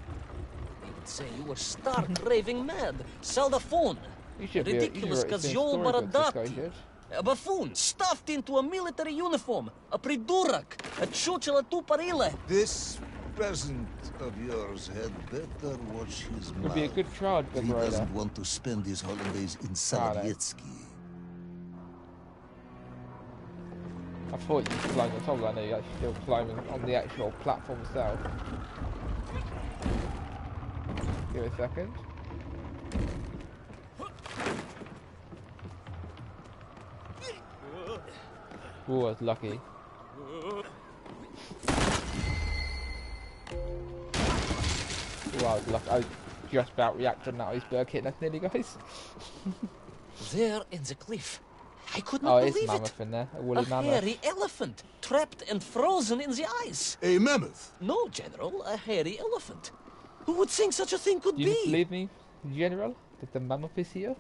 Say you were stark raving mad. Sell the phone. Ridiculous kazjol baradati. A buffoon stuffed into a military uniform. A pridurak. A chuchela tuparile. This peasant of yours had better watch his mouth. Would be a good charge, He doesn't want to spend his holidays in Sovietsky. I thought you could climb on top of that. I know you're actually still climbing on the actual platform itself. Give it a second. Ooh, I was lucky. Ooh, I was lucky. I just about reacted on that iceberg hitting us nearly, guys. There in the cliff. I could not believe it's mammoth in there. A woolly mammoth. Hairy elephant, trapped and frozen in the ice. A mammoth? No, General, a hairy elephant. Who would think such a thing could be? Do you believe me, General, that the mammoth is here?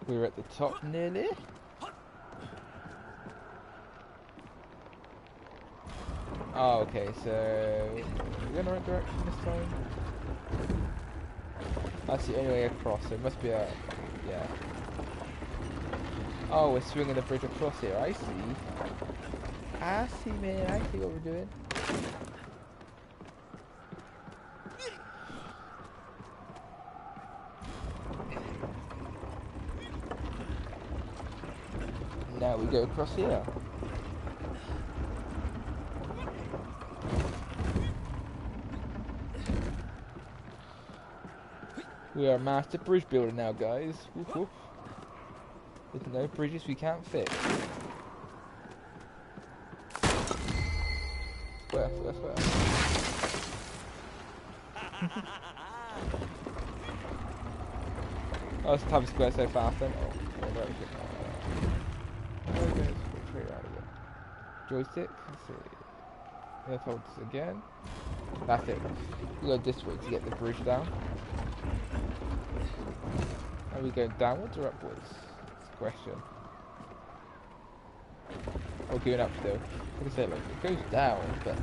We're at the top nearly. Oh, okay, so we're going in the right direction this time. That's the only way across, so it must be a... yeah. Oh, we're swinging the bridge across here, I see. I see, man, I see what we're doing. Now we go across here. We are a master bridge builder now, guys. Whoop, whoop. There's no bridges we can't fix. Swear. Oh, it's Times Square so fast then. Oh, very good. Joystick, let's see. Let's hold this again. That's it. We go this way to get the bridge down. Are we going downwards or upwards? That's the question. Or going up still? Like I said, look, it goes down, but...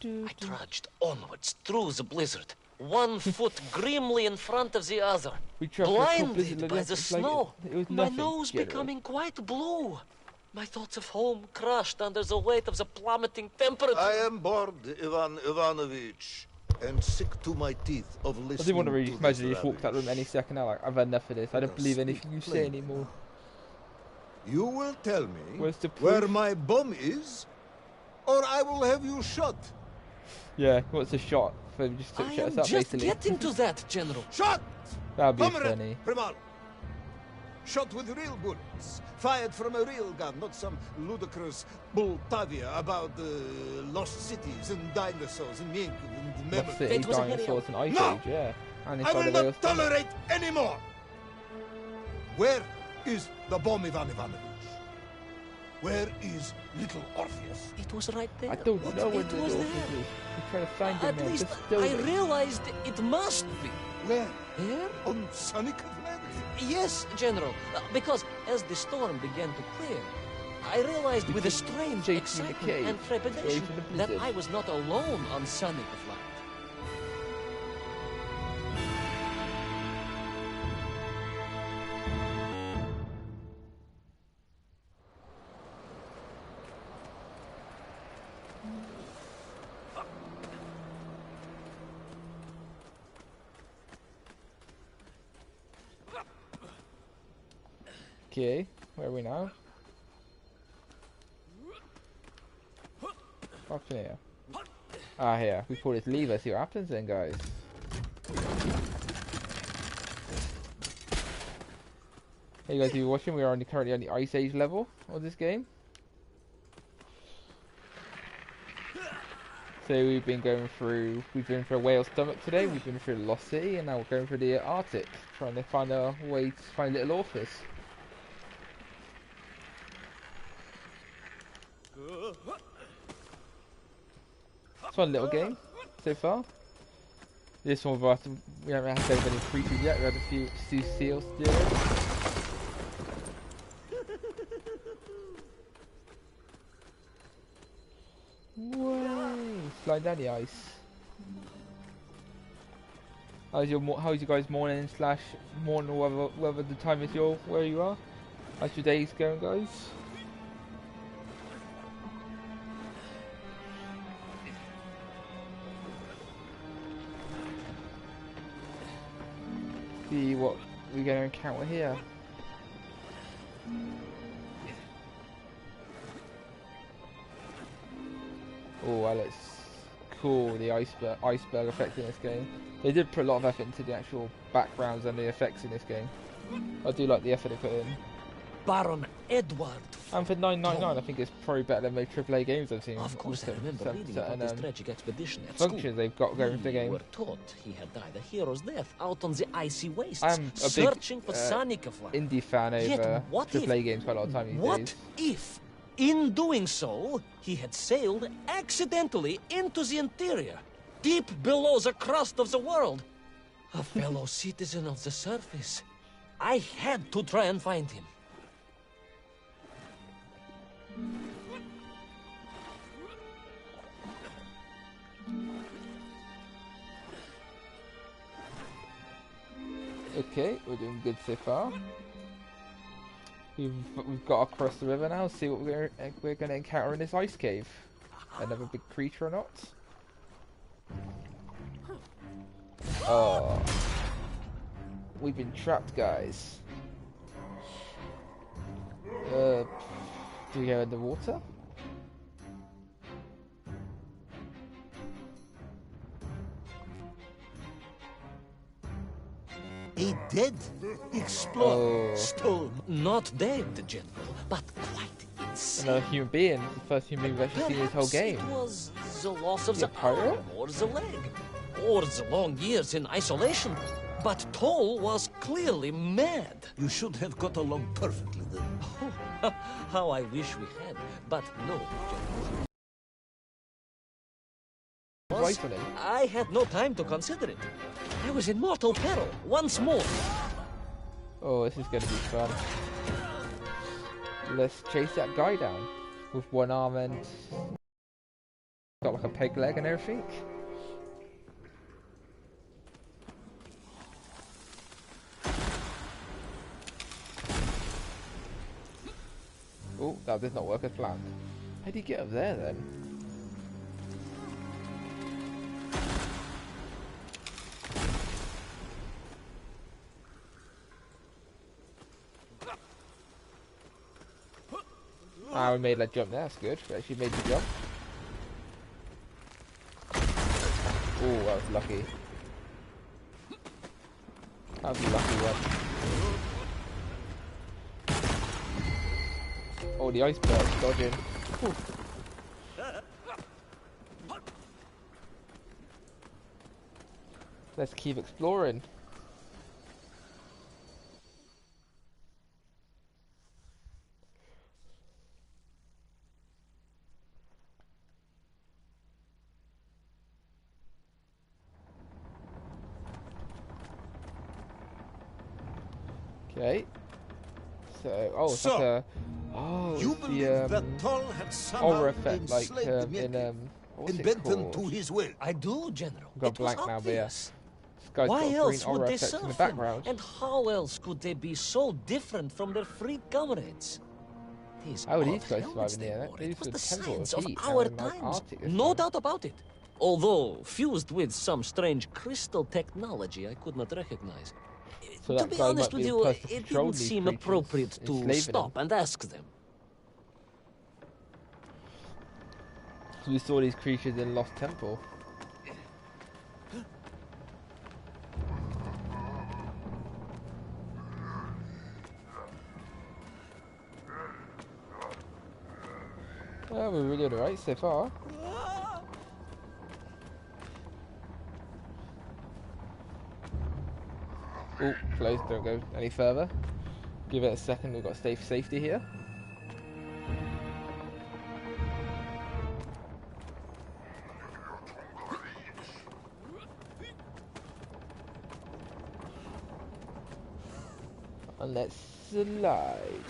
I trudged onwards through the blizzard, one foot grimly in front of the other, blinded by the snow, my nose becoming quite blue. My thoughts of home crushed under the weight of the plummeting temperature. I am bored, Ivan Ivanovich, and sick to my teeth of listening. I didn't want to really imagine you just walked out of the room any second now. Like, I've had enough of this. I don't believe anything you say anymore. You will tell me Where's the where my bomb is, or I will have you shot. Yeah, what's a shot? So we just took I shut am us up, just basically. getting to that, General. Shot! That'd be Comrade funny. Primal. Shot with real bullets, fired from a real gun, not some ludicrous Bultavia about lost cities and dinosaurs and Menk and Lost Mammoth. City, It was a dinosaurs, and Ice No! Age, yeah. And I inside will the whale's not stomach. tolerate anymore! Where is the bomb, Ivan Ivanovich? Where is Little Orpheus? It was right there. I don't know where It the was Orpheus there. is. We're trying to find him, At man. least Just still I realized it must be. Where? Here? On Sannikovland? Yes, General. Because as the storm began to clear, I realized with a strange Safety in the excitement cave, and trepidation away from the that blizzard. I was not alone on Sannikovland. Okay, where are we now? Up here. Ah, here. We pull this lever, see what happens then, guys. Hey guys, if you're watching, we are currently on the Ice Age level of this game. So we've been through a whale stomach today, we've been through the Lost City, and now we're going through the Arctic, trying to find our way to find Little Orpheus. It's a fun little game so far. This one we haven't had so many creatures yet. We had a few seals to do. Way slide down the ice. How's your guys' morning or whether the time is where you are? How's your days going, guys? See what we're going to encounter here. Oh, that looks cool, the iceberg effect in this game. They did put a lot of effort into the actual backgrounds and the effects in this game. I do like the effort they put in. Baron Edward. And for $9.99, I think it's probably better than most AAA games I've seen. Of course, I remember reading about this tragic expedition at functions school. they've got going for the We game. were taught he had died a hero's death out on the icy wastes, I'm a big searching for Sannikovland. indie fan Yet over what AAA if- games quite a lot of time these What days. if, in doing so, he had sailed accidentally into the interior, deep below the crust of the world? A fellow citizen of the surface. I had to try and find him. Okay, we're doing good so far. We've got across the river now. See what we're going to encounter in this ice cave. Another big creature or not? Oh, we've been trapped, guys. Do we go in the water? A dead explorer Oh. stole. Not dead, General, but quite insane. Another human being. The first human we've actually seen in this whole game. It was the loss of The the pirate? arm or the leg, or the long years in isolation. But Toll was clearly mad. You should have got along perfectly then. How I wish we had, but no, General. Right on him. I had no time to consider it. I was in mortal peril once more. Oh, this is going to be fun. Let's chase that guy down with one arm and got like a peg leg and everything. Oh, that did not work as planned. How do you get up there then? Ah, we made that jump there, that's good. We actually made the jump. Oh, that was lucky. That was a lucky one. Oh, the iceberg's dodging. Whew. Let's keep exploring. Okay. So, oh, it's like a... Oh, you it's believe the, that Toll had somehow aura effect, like, enslaved the Menk what's and it bent them called? to his will? I do, General. Got It was blank now, but yeah. obvious. This guy's Why got a green else would aura they effect in the serve him? background. And how else could they be so different from their free comrades? These How would these odd guys helmets survive in the they air? wore, These it was are the temple science of of heat, our now in, like, times. Arctic this No time. doubt about it. Although fused with some strange crystal technology I could not recognize. So To that be guy honest might with be the you, person it controlling didn't these seem creatures, appropriate to enslaving stop them. and ask them. So we saw these creatures in Lost Temple. Well, we're doing alright so far. Oh, close, don't go any further. Give it a second, we've got safety here. And let's slide.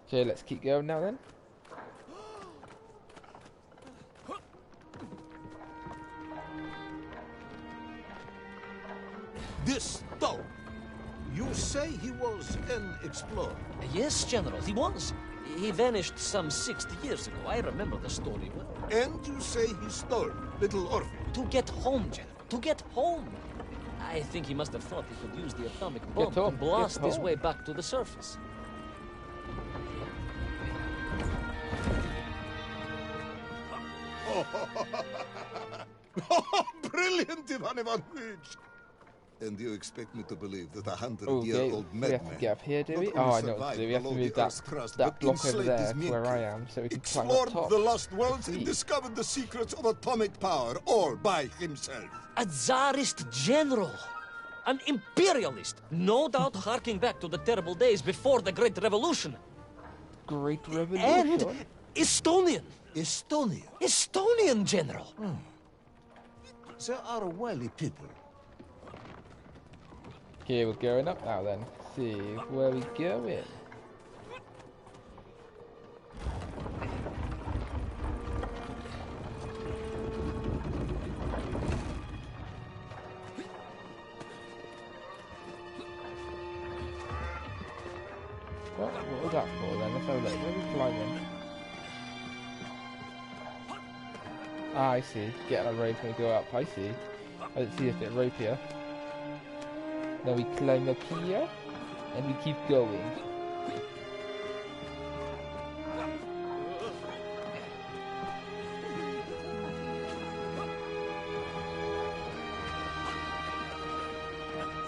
Okay, let's keep going now then. This Toll, you say he was an explorer? Yes, General, he was. He vanished some 60 years ago. I remember the story well. And you say he stole Little Orpheus? To get home, General. To get home. I think he must have thought he could use the atomic bomb home, to blast get his home. way back to the surface. Brilliant, Ivan Ivanovich! And you expect me to believe that a Okay, 100-year-old we have to madman get up here, do we? not Oh, only I know what to do. We have to survived move below the Earth's crust, that but block over enslaved there his to Menk, where I am, so we can climb explored up top. the lost worlds and Sweet. discovered the secrets of atomic power, all by himself. A Tsarist general. An imperialist. No doubt harking back to the terrible days before the Great Revolution. Great revolution. And Estonian. Estonia. Estonian general. They are wily people. Okay, we're going up now then. See where we going. What was that for then? Let's have a look. Where are we climbing? Ah, I see. Get on a rope and we go up. I see. I didn't see a bit of rope here. Then we climb up here and we keep going.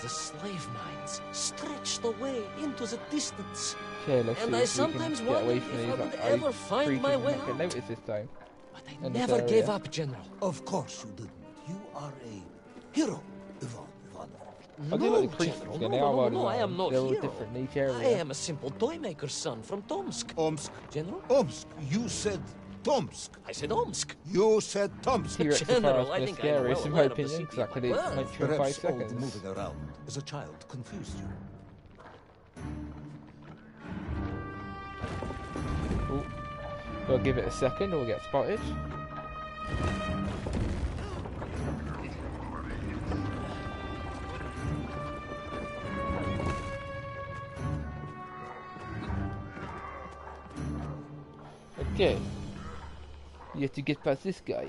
The slave mines stretched away into the distance. Okay, let's And see I if we can sometimes get away wondered from if these. I would ever find my way not gonna out. notice this time. But I in this never area. gave up, General. Of course you didn't. You are a hero, Ivan Ivanovich. I do like the creatures General, again. no, They are no, well no, I am designed. no They're all hero. different in each I area. am a simple toy maker's son from Tomsk. Omsk. General? Omsk. You said Tomsk. I said Omsk. You said Tomsk. T-Rex are General, far I as think I'm scariest well in my aware of the opinion, city because I could of my mention in 5 Perhaps all the seconds. moving around as a child confused you. Ooh. Gotta give it a second or we'll get spotted. Okay. You have to get past this guy.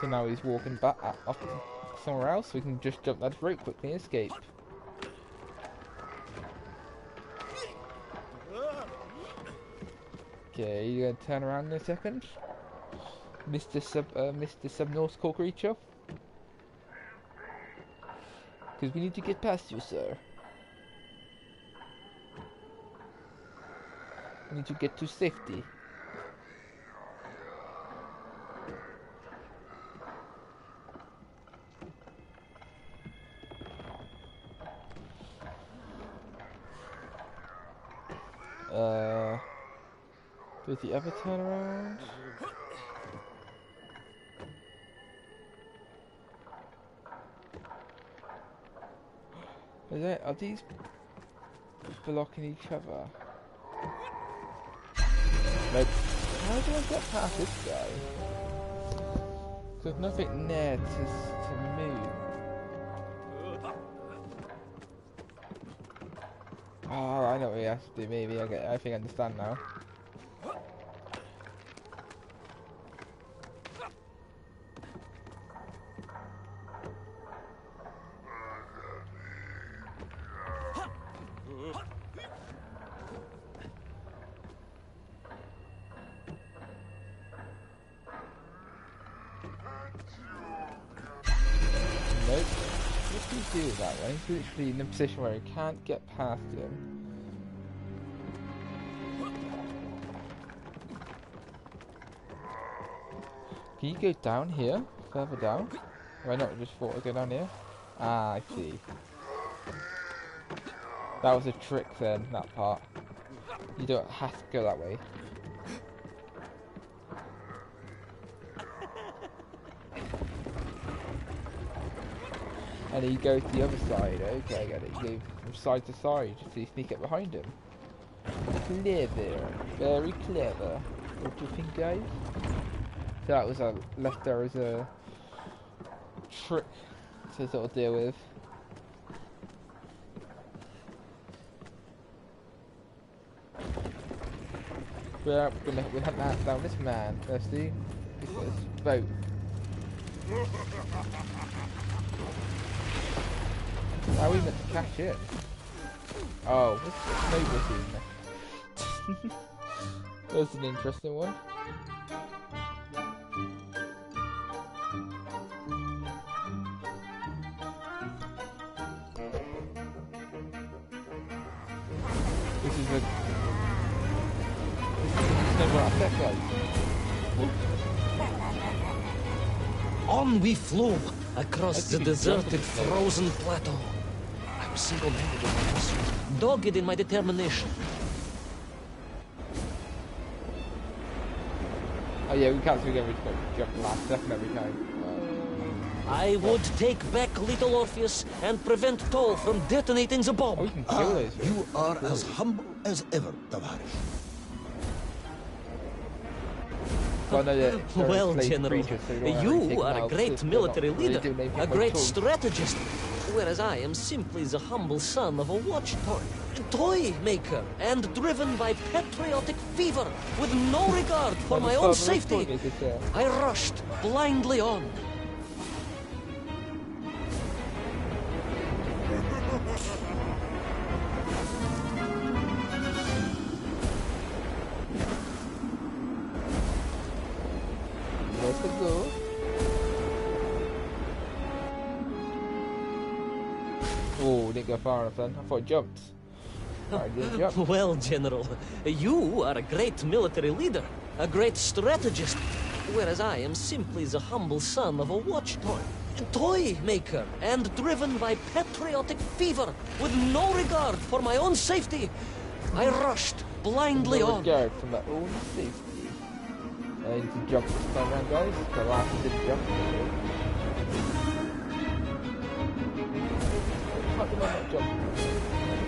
So now he's walking back up somewhere else, so we can just jump that rope quickly and escape. Okay, you gonna turn around in a second, Mr. Subnautical creature? Because we need to get past you, sir. We need to get to safety. Does he ever turn around? Are these blocking each other? Nope. How do I get past this guy? There's nothing there to move. Oh, I know what he has to do. Maybe I think I understand now. Nope. What do you do that way? He's literally in a position where he can't get past him. Can you go down here? Further down? Have I not just thought I'd go down here? Ah, I see. That was a trick then, that part. You don't have to go that way. And he goes to the other side. Okay, I get it. You go from side to side so you sneak up behind him. Clever. Very clever. What do you think, guys? So that was left there as a trick to sort of deal with. We're hunting down this man. Let's see. He's got his boat. How are we meant to catch it? Oh, what's the snowball scene? That's an interesting one. This is a snowball effect, guys. On we flew across the deserted, frozen plateau. I was single-minded in my pursuit, dogged in my determination. Oh yeah, we can't every jump the last second every time. I would take back Little Orpheus and prevent Toll from detonating the bomb. Oh, we can kill those. You are as humble as ever, Tavares. Well, General, you are a great military leader, a great strategist, whereas I am simply the humble son of a watch toy maker, and driven by patriotic fever, with no regard for my own safety. I rushed blindly on. Go. Oh, didn't go far enough then. I thought it jumped. I didn't jump. Well, General, you are a great military leader, a great strategist, whereas I am simply the humble son of a watch toy maker, and driven by patriotic fever, with no regard for my own safety. I rushed blindly on. No regard for my own safety. I need to jump this time around, guys. The last one didn't jump. How did I not jump?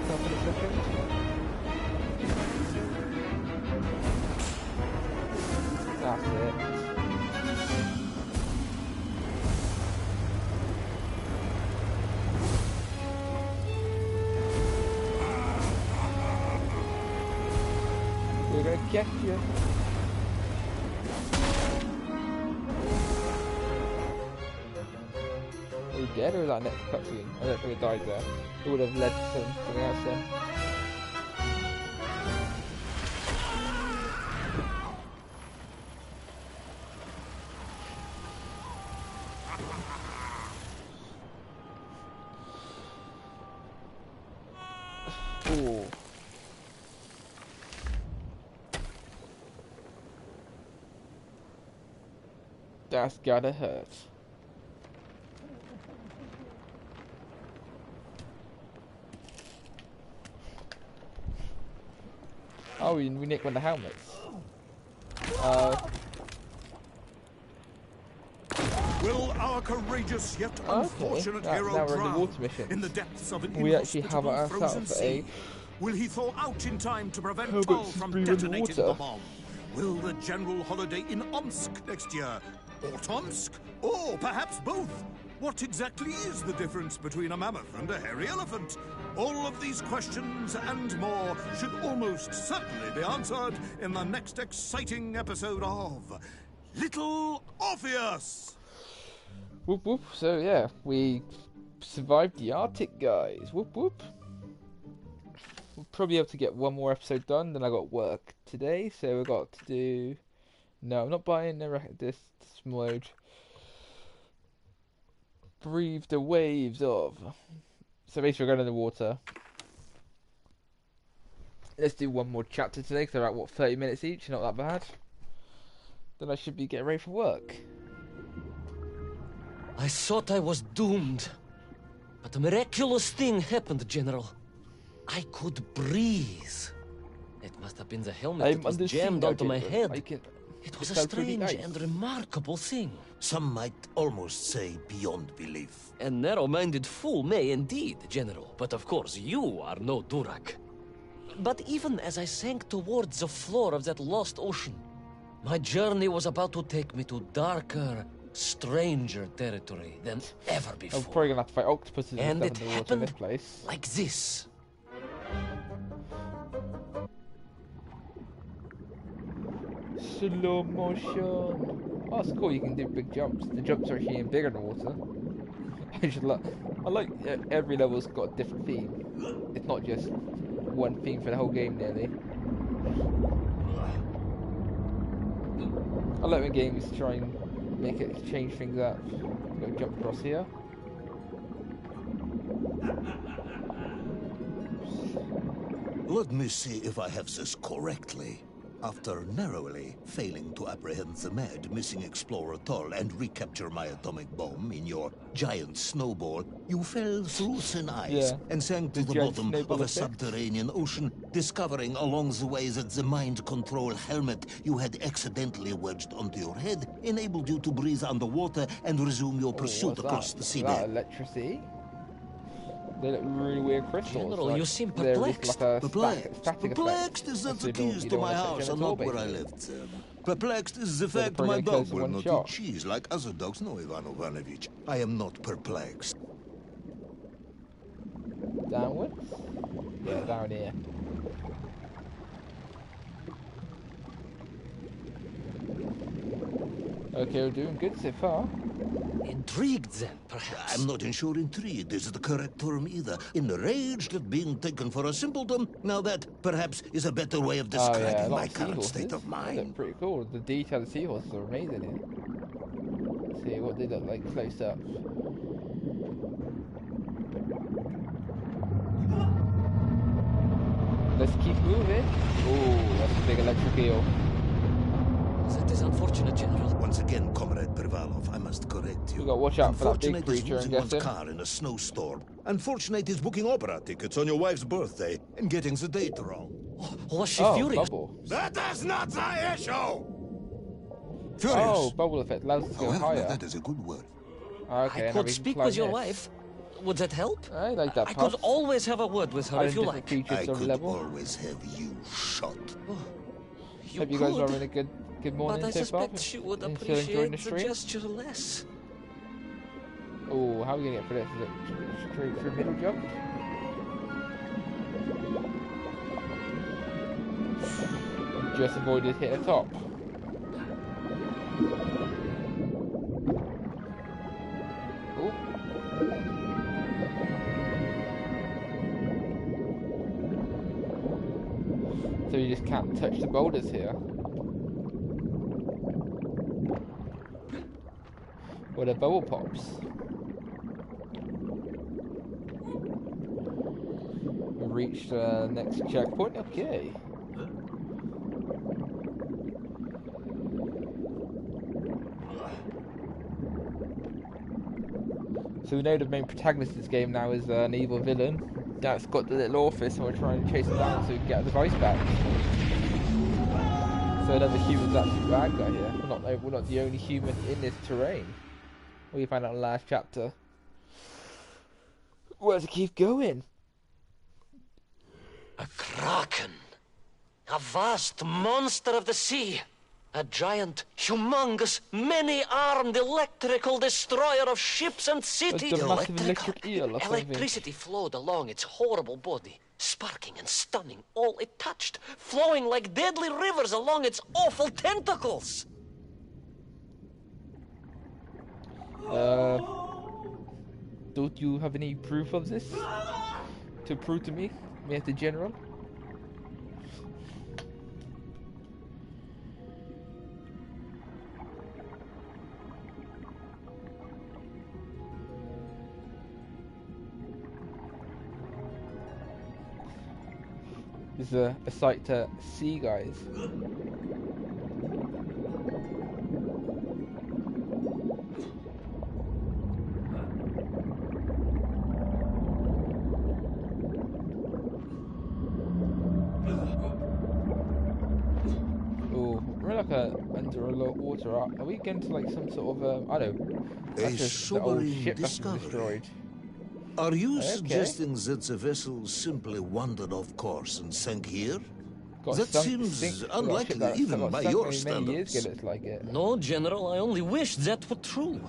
Stop in a second. That's it. get you. Are we dead or is that next cutscene? I don't think it died there. It would have led to something else then. Ooh. That's gotta hurt. Oh, we nicked one of the helmets. Will our courageous yet unfortunate hero now we're in the drown water mission. in the depths of an We actually have inhospitable frozen ourselves sea? Will he thaw out in time to prevent Herbert's Tull from breathing detonating water. the bomb? Will the general holiday in Omsk next year? Or Tomsk? Or perhaps both? What exactly is the difference between a mammoth and a hairy elephant? All of these questions and more should almost certainly be answered in the next exciting episode of Little Orpheus! Whoop whoop. So yeah, we survived the Arctic, guys. Whoop whoop. We'll probably have to get one more episode done. Then I got work today, so we got to do. No, I'm not buying this mode. Breathe the waves of. So basically, we're going in the water. Let's do one more chapter today, because they're about, what, 30 minutes each? Not that bad. Then I should be getting ready for work. I thought I was doomed. But a miraculous thing happened, General. I could breathe. It must have been the helmet that was jammed onto my head. It was a strange and remarkable thing. Some might almost say beyond belief. A narrow-minded fool may indeed, General. But of course, you are no Durak. But even as I sank towards the floor of that lost ocean, my journey was about to take me to darker, stranger territory than ever before. I'm probably gonna have to fight octopuses and and it stuff in the water in happened this place. like this. Slow motion. Oh, it's cool. You can do big jumps. The jumps are actually bigger in the water. I like every level's got a different theme. It's not just one theme for the whole game, nearly. I like when games try and make it change things up. Got to jump across here. Let me see if I have this correctly. After narrowly failing to apprehend the mad missing explorer Tull and recapture my atomic bomb in your giant snowball, you fell through thin ice and sank to the bottom of a subterranean ocean, discovering along the way that the mind control helmet you had accidentally wedged onto your head enabled you to breathe underwater and resume your pursuit across the seabed. Electricity? They look really weird crystals. General, like you seem perplexed. Perplexed is that the keys to my house are not where I left them. Perplexed is the fact my dog will not eat cheese like other dogs. No, Ivan Ivanovich, I am not perplexed. Downwards? Yeah, down here. Okay, we're doing good so far. Intrigued then, perhaps? I'm not sure intrigued is the correct term either. Enraged at being taken for a simpleton. Now that, perhaps, is a better way of describing my current state of mind. They look pretty cool. The detail of the seahorses are amazing here. Let's see what they look like close up. Let's keep moving. Ooh, that's a big electric eel. That is unfortunate, General. Once again, Comrade Privalov, I must correct you. You got to watch out for that big Unfortunate creature, is I'm losing one's guessing. car in a snowstorm. Unfortunate is booking opera tickets on your wife's birthday and getting the date wrong. Was she furious? Bubble. That is not the issue! Furious. Oh, bubble effect allows us to go However, higher. that is a good word. Okay, I could speak with your wife. Would that help? I like that I part. could always have a word with her if you like. I could always have you shot. Hope you guys are having a good morning but I so far. suspect she would Still enjoying appreciate the stream? gesture less. Oh, how are we going to get for this? Is it straight through middle jump? just avoided hitting the top. Ooh. So you just can't touch the boulders here. Or the bubble pops. We reached the next checkpoint. Okay. So we know the main protagonist of this game now is an evil villain that's got the little Orpheus, and we're trying to chase him down so we can get the device back. So another human's actually bad guy here. We're not the only human in this terrain. We found out in the last chapter. Where to keep going? A kraken. A vast monster of the sea. A giant, humongous, many-armed electrical destroyer of ships and cities. A massive electric eel or something. Electricity flowed along its horrible body, sparking and stunning all it touched, flowing like deadly rivers along its awful tentacles. Don't you have any proof of this? To prove to me, Mr. General? This is a sight to see, guys. Under a lot of water. Are we getting to like some sort of I don't know. That's just the old ship that's been destroyed. Are you suggesting that the vessel simply wandered off course and sank here? That seems unlikely, even by your standards. No, General, I only wish that were true.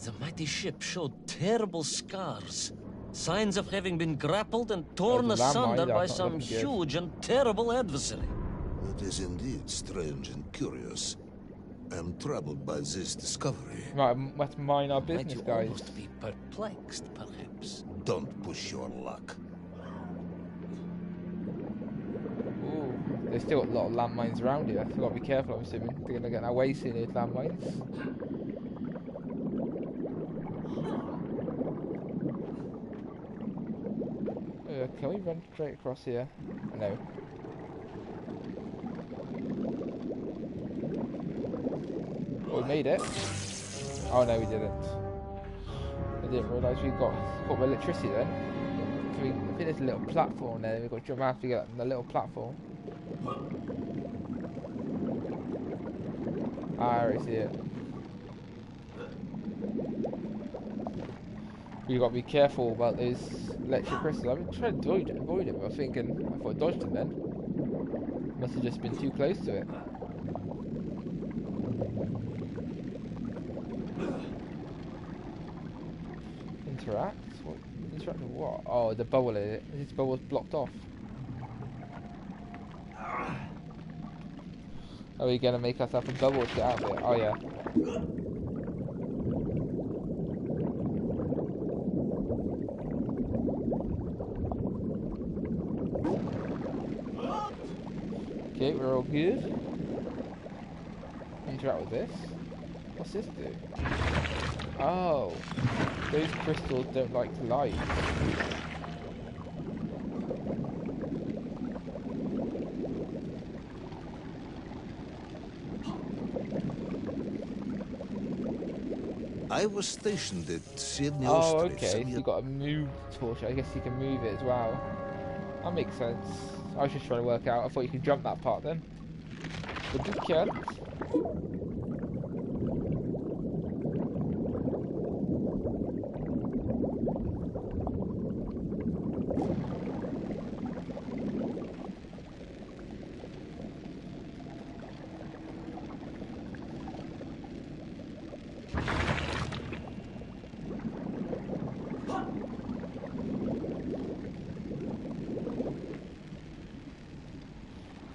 The mighty ship showed terrible scars. Signs of having been grappled and torn asunder by some huge and terrible adversary. That is indeed strange and curious. I am troubled by this discovery. Right, let's mind our business, Might you guys. almost be perplexed, perhaps. Don't push your luck. Ooh, there's still a lot of landmines around here. So we've got to be careful, I'm assuming. They're going to get our way soon, those landmines. Can we run straight across here? No. Oh, we made it. Oh no, we didn't. I didn't realise we got caught by electricity then. So I think there's a little platform there. We've got to jump out to get on the little platform. Ah, I already see it. We've got to be careful about those electric crystals. I've been trying to avoid it, but I was thinking, I thought I dodged them then. Must have just been too close to it. Interact? What? Interact with what? Oh, the bubble in it. This bubble's blocked off. Are we gonna make us up a bubble to get out of it? Oh yeah. Okay, we're all good. Interact with this. What's this do? Oh, those crystals don't like light. I was stationed at Sydney. Oh, okay. So you got a move torch. I guess you can move it as well. That makes sense. I was just trying to work out. I thought you could jump that part then. But you can't.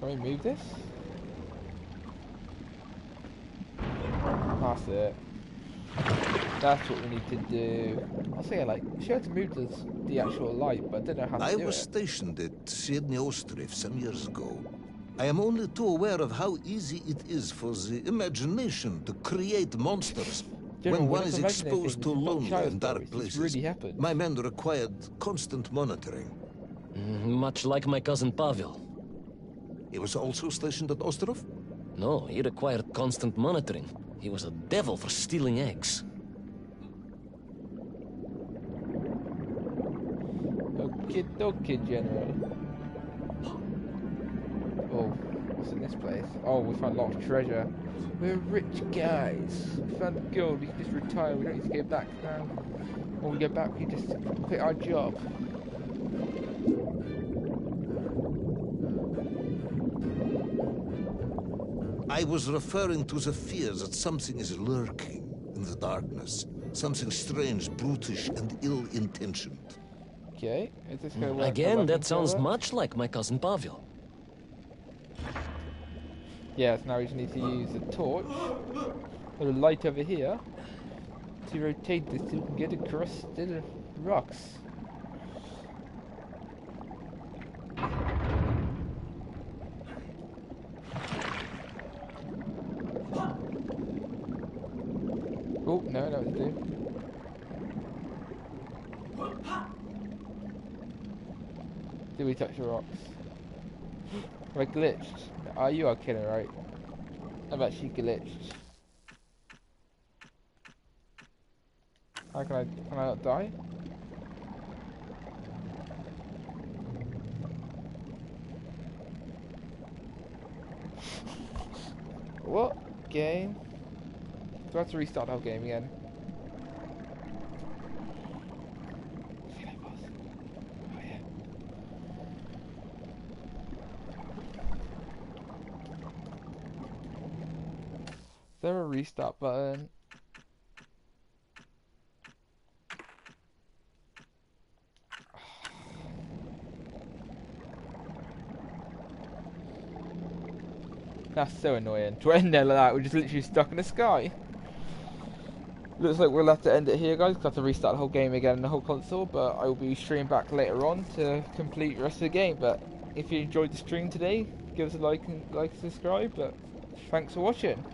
Can we move this? That's it. That's what we need to do. I'll say, like, she had to move the actual light, but I don't know how to do it. I was stationed at Sydney Ostrif some years ago. I am only too aware of how easy it is for the imagination to create monsters when one is exposed to lonely and dark places. Really happened. My men required constant monitoring. Much like my cousin Pavel. He was also stationed at Ostrov? No, he required constant monitoring. He was a devil for stealing eggs. Okie dokie, General. Oh, what's in this place? Oh, we found a lot of treasure. We're rich guys. We found gold. We can just retire. We don't need to go back now. When we go back, we just quit our job. I was referring to the fear that something is lurking in the darkness. Something strange, brutish, and ill-intentioned. Okay, is this gonna work? Again, that sounds much like my cousin Pavel. Yes, now we just need to use a torch. Got a light over here to rotate this so we can get across the rocks. Oh, no, that was good. Did we touch the rocks? Have I glitched? Oh, you are kidding, right? I've actually glitched. How can I not die? What? Game? Do I have to restart the whole game again? Is there a restart button? That's so annoying. To end there like that, we're just literally stuck in the sky. Looks like we'll have to end it here, guys. We'll have to restart the whole game again and the whole console, but I will be streaming back later on to complete the rest of the game. But if you enjoyed the stream today, give us a like and subscribe. But thanks for watching.